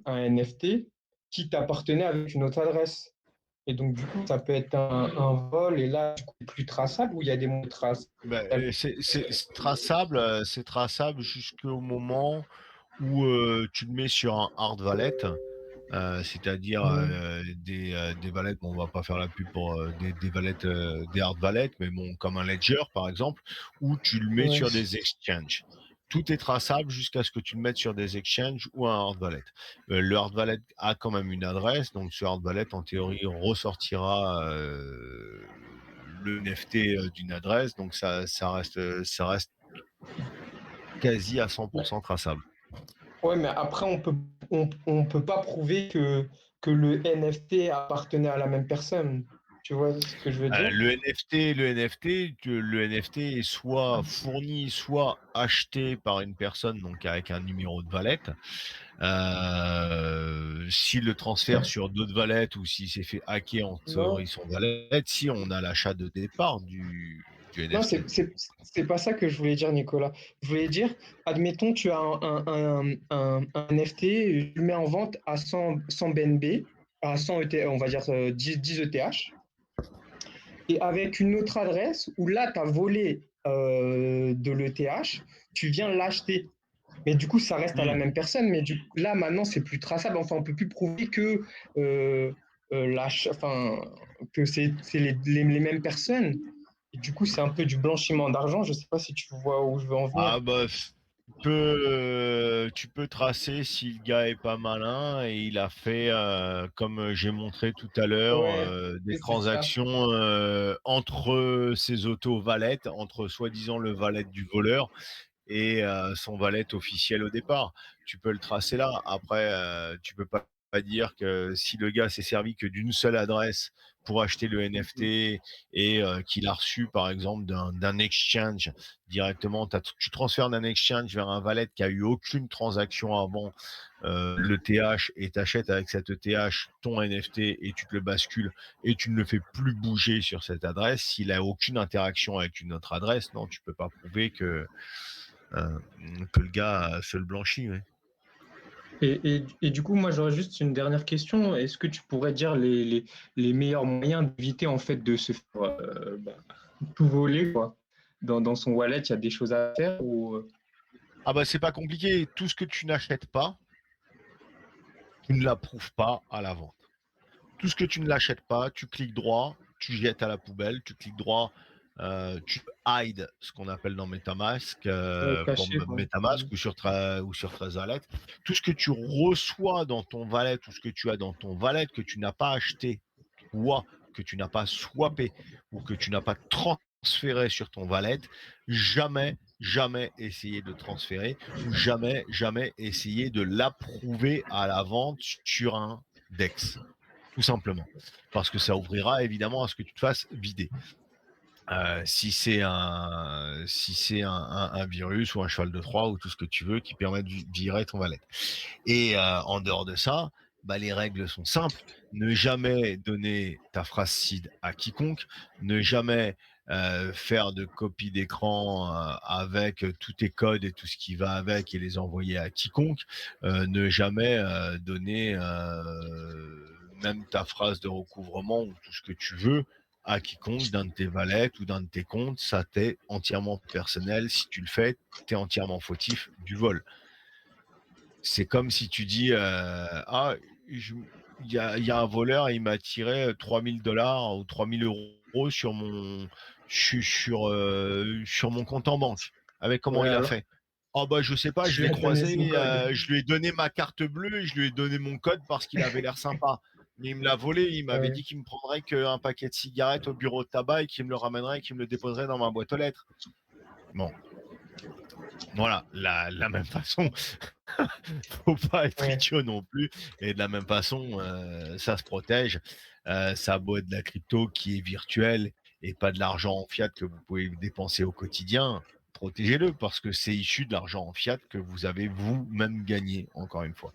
un NFT qui t'appartenait avec une autre adresse. Et donc, du coup, ça peut être un vol et là, du coup, c'est plus traçable ou il y a des mots traçables? C'est traçable jusqu'au moment où tu le mets sur un hard wallet, c'est-à-dire des wallets. Bon, on va pas faire la pub pour des wallets, des hard wallets, mais bon, comme un Ledger par exemple, où tu le mets Ouais. sur des exchanges. Tout est traçable jusqu'à ce que tu le mettes sur des exchanges ou un hard wallet. Le hard wallet a quand même une adresse, donc ce hard wallet, en théorie, ressortira le NFT d'une adresse, donc ça reste quasi à 100% traçable. Ouais, mais après, on peut pas prouver que le NFT appartenait à la même personne. Tu vois ce que je veux dire? Le NFT est soit fourni, soit acheté par une personne, donc avec un numéro de wallet. S'il le transfère sur d'autres wallets ou s'il s'est fait hacker en théorie son wallet, si on a l'achat de départ du Non, NFT. c'est pas ça que je voulais dire, Nicolas. Je voulais dire, admettons, tu as un NFT, je le mets en vente à 100 BNB, à 100 ETH, on va dire 10 ETH, et avec une autre adresse où là, tu as volé de l'ETH, tu viens l'acheter. Mais du coup, ça reste à la même personne, mais là, maintenant, c'est plus traçable. Enfin, on peut plus prouver que, que c'est les mêmes personnes. Et du coup, c'est un peu du blanchiment d'argent. Je ne sais pas si tu vois où je veux en venir. Ah bah, tu peux tracer si le gars est pas malin et il a fait, comme j'ai montré tout à l'heure, Ouais, des c'est ça. transactions entre ces auto-valets, entre soi-disant le valet du voleur et son wallet officiel au départ. Tu peux le tracer là. Après, tu peux pas dire que si le gars s'est servi que d'une seule adresse pour acheter le NFT et qu'il a reçu par exemple d'un exchange directement, tu transfères d'un exchange vers un wallet qui a eu aucune transaction avant le TH et t'achètes avec cet ETH ton NFT et tu te le bascules et tu ne le fais plus bouger sur cette adresse, s'il a aucune interaction avec une autre adresse, non, tu peux pas prouver euh, que le gars se le blanchit. Ouais. Et du coup, moi, j'aurais juste une dernière question. Est-ce que tu pourrais dire les meilleurs moyens d'éviter en fait de se faire tout voler quoi? Dans son wallet, il y a des choses à faire ou... Ah bah c'est pas compliqué, tout ce que tu n'achètes pas, tu ne l'approuves pas à la vente. Tout ce que tu ne l'achètes pas, tu cliques droit, tu jettes à la poubelle, tu cliques droit, tu hide ce qu'on appelle dans MetaMask, pour caché, quoi. MetaMask ou sur Trezor. Tout ce que tu reçois dans ton wallet, tout ce que tu as dans ton wallet que tu n'as pas acheté, toi, que tu n'as pas swappé ou que tu n'as pas transféré sur ton wallet, jamais, jamais essayer de transférer ou jamais, jamais essayer de l'approuver à la vente sur un DEX. Tout simplement. Parce que ça ouvrira évidemment à ce que tu te fasses vider. Si c'est un virus ou un cheval de Troie ou tout ce que tu veux qui permet de virer ton wallet. Et en dehors de ça, bah, les règles sont simples. Ne jamais donner ta phrase seed à quiconque. Ne jamais faire de copie d'écran avec tous tes codes et tout ce qui va avec et les envoyer à quiconque. Ne jamais donner même ta phrase de recouvrement ou tout ce que tu veux à quiconque d'un de tes valets ou d'un de tes comptes. Ça t'est entièrement personnel. Si tu le fais, tu es entièrement fautif du vol. C'est comme si tu dis ah, il y a un voleur et il m'a tiré 3000 $ ou 3000 € sur mon compte en banque. Avec comment Ouais, il a alors, fait? Oh bah je sais pas, tu je lui l'ai as donné son croisé, code. je lui ai donné ma carte bleue et je lui ai donné mon code parce qu'il avait l'air sympa. Mais il me l'a volé, il m'avait Ouais. dit qu'il me prendrait qu'un paquet de cigarettes au bureau de tabac et qu'il me le ramènerait et qu'il me le déposerait dans ma boîte aux lettres. Bon, voilà, la même façon, faut pas être Ouais. idiot non plus. Et de la même façon, ça se protège. Ça a beau être de la crypto qui est virtuelle et pas de l'argent en fiat que vous pouvez dépenser au quotidien, protégez-le parce que c'est issu de l'argent en fiat que vous avez vous-même gagné, encore une fois.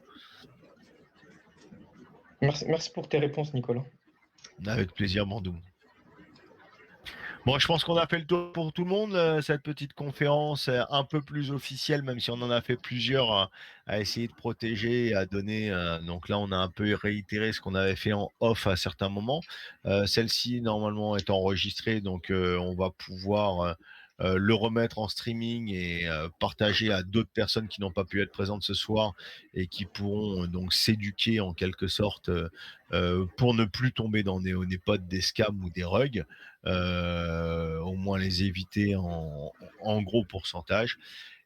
Merci pour tes réponses, Nicolas. Avec plaisir, Mandou. Bon, je pense qu'on a fait le tour pour tout le monde, cette petite conférence un peu plus officielle, même si on en a fait plusieurs à essayer de protéger, à donner. Donc là, on a un peu réitéré ce qu'on avait fait en off à certains moments. Celle-ci, normalement, est enregistrée, donc on va pouvoir le remettre en streaming et partager à d'autres personnes qui n'ont pas pu être présentes ce soir et qui pourront donc s'éduquer en quelque sorte pour ne plus tomber dans des potes, des scams ou des rugs. Au moins les éviter en gros pourcentage.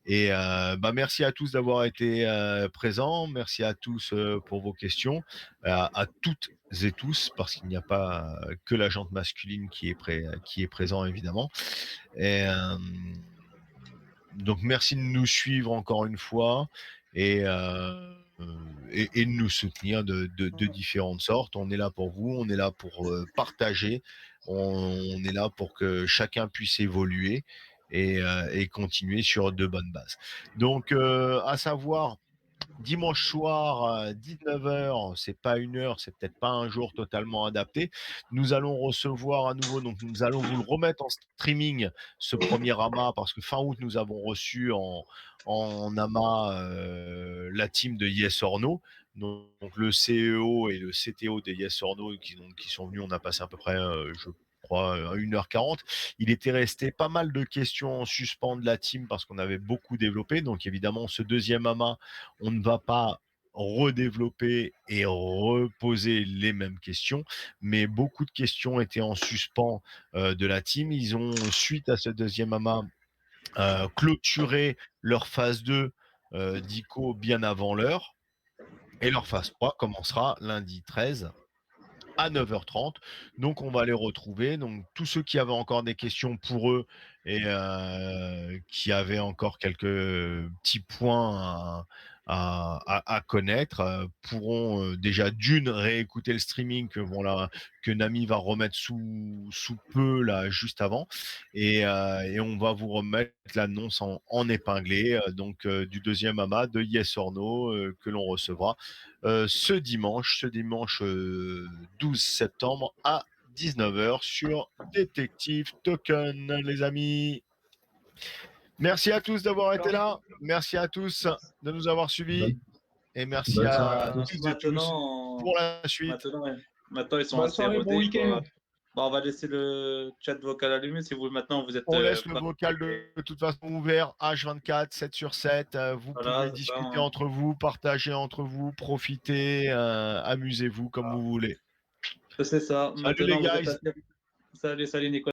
Et bah, merci à tous d'avoir été présents. Merci à tous pour vos questions, à toutes et tous, parce qu'il n'y a pas que la jante masculine qui est présent évidemment. Et donc merci de nous suivre encore une fois et de nous soutenir de différentes sortes. On est là pour vous, on est là pour partager, on est là pour que chacun puisse évoluer et continuer sur de bonnes bases. Donc, à savoir, dimanche soir, 19h, c'est pas une heure, c'est peut-être pas un jour totalement adapté. Nous allons recevoir à nouveau, donc nous allons vous le remettre en streaming, ce premier AMA, parce que fin août, nous avons reçu en AMA la team de Yes or No. Donc le CEO et le CTO de Yes or No qui sont venus, on a passé à peu près, je crois, 1h40. Il était resté pas mal de questions en suspens de la team parce qu'on avait beaucoup développé. Donc évidemment, ce deuxième AMA, on ne va pas redévelopper et reposer les mêmes questions, mais beaucoup de questions étaient en suspens de la team. Ils ont, suite à ce deuxième AMA, clôturé leur phase 2 d'ICO bien avant l'heure, et leur phase 3 commencera lundi 13 à 9h30. Donc, on va les retrouver. Donc, tous ceux qui avaient encore des questions pour eux, et qui avaient encore quelques petits points à connaître pourront déjà d'une réécouter le streaming que Nami va remettre sous peu là juste avant et on va vous remettre l'annonce en épinglé donc du deuxième AMA de Yes or No que l'on recevra ce dimanche 12 septembre à 19h sur Détective Token, les amis. Merci à tous d'avoir été là. Merci à tous de nous avoir suivis. Et merci bonne à soirée à toutes tous. et tous pour la suite. Maintenant, ils sont Bonne assez soirée, bon rodés, week-end. quoi. Bon, on va laisser le chat vocal allumé si vous maintenant vous êtes. On laisse le pas- vocal de toute façon ouvert, H24, 7 sur 7. Vous Voilà, pouvez c'est ça, discuter hein. entre vous, partager entre vous, profiter, amusez-vous comme vous voulez. C'est ça. Salut les Maintenant, vous êtes guys. assez. Salut, Nicolas.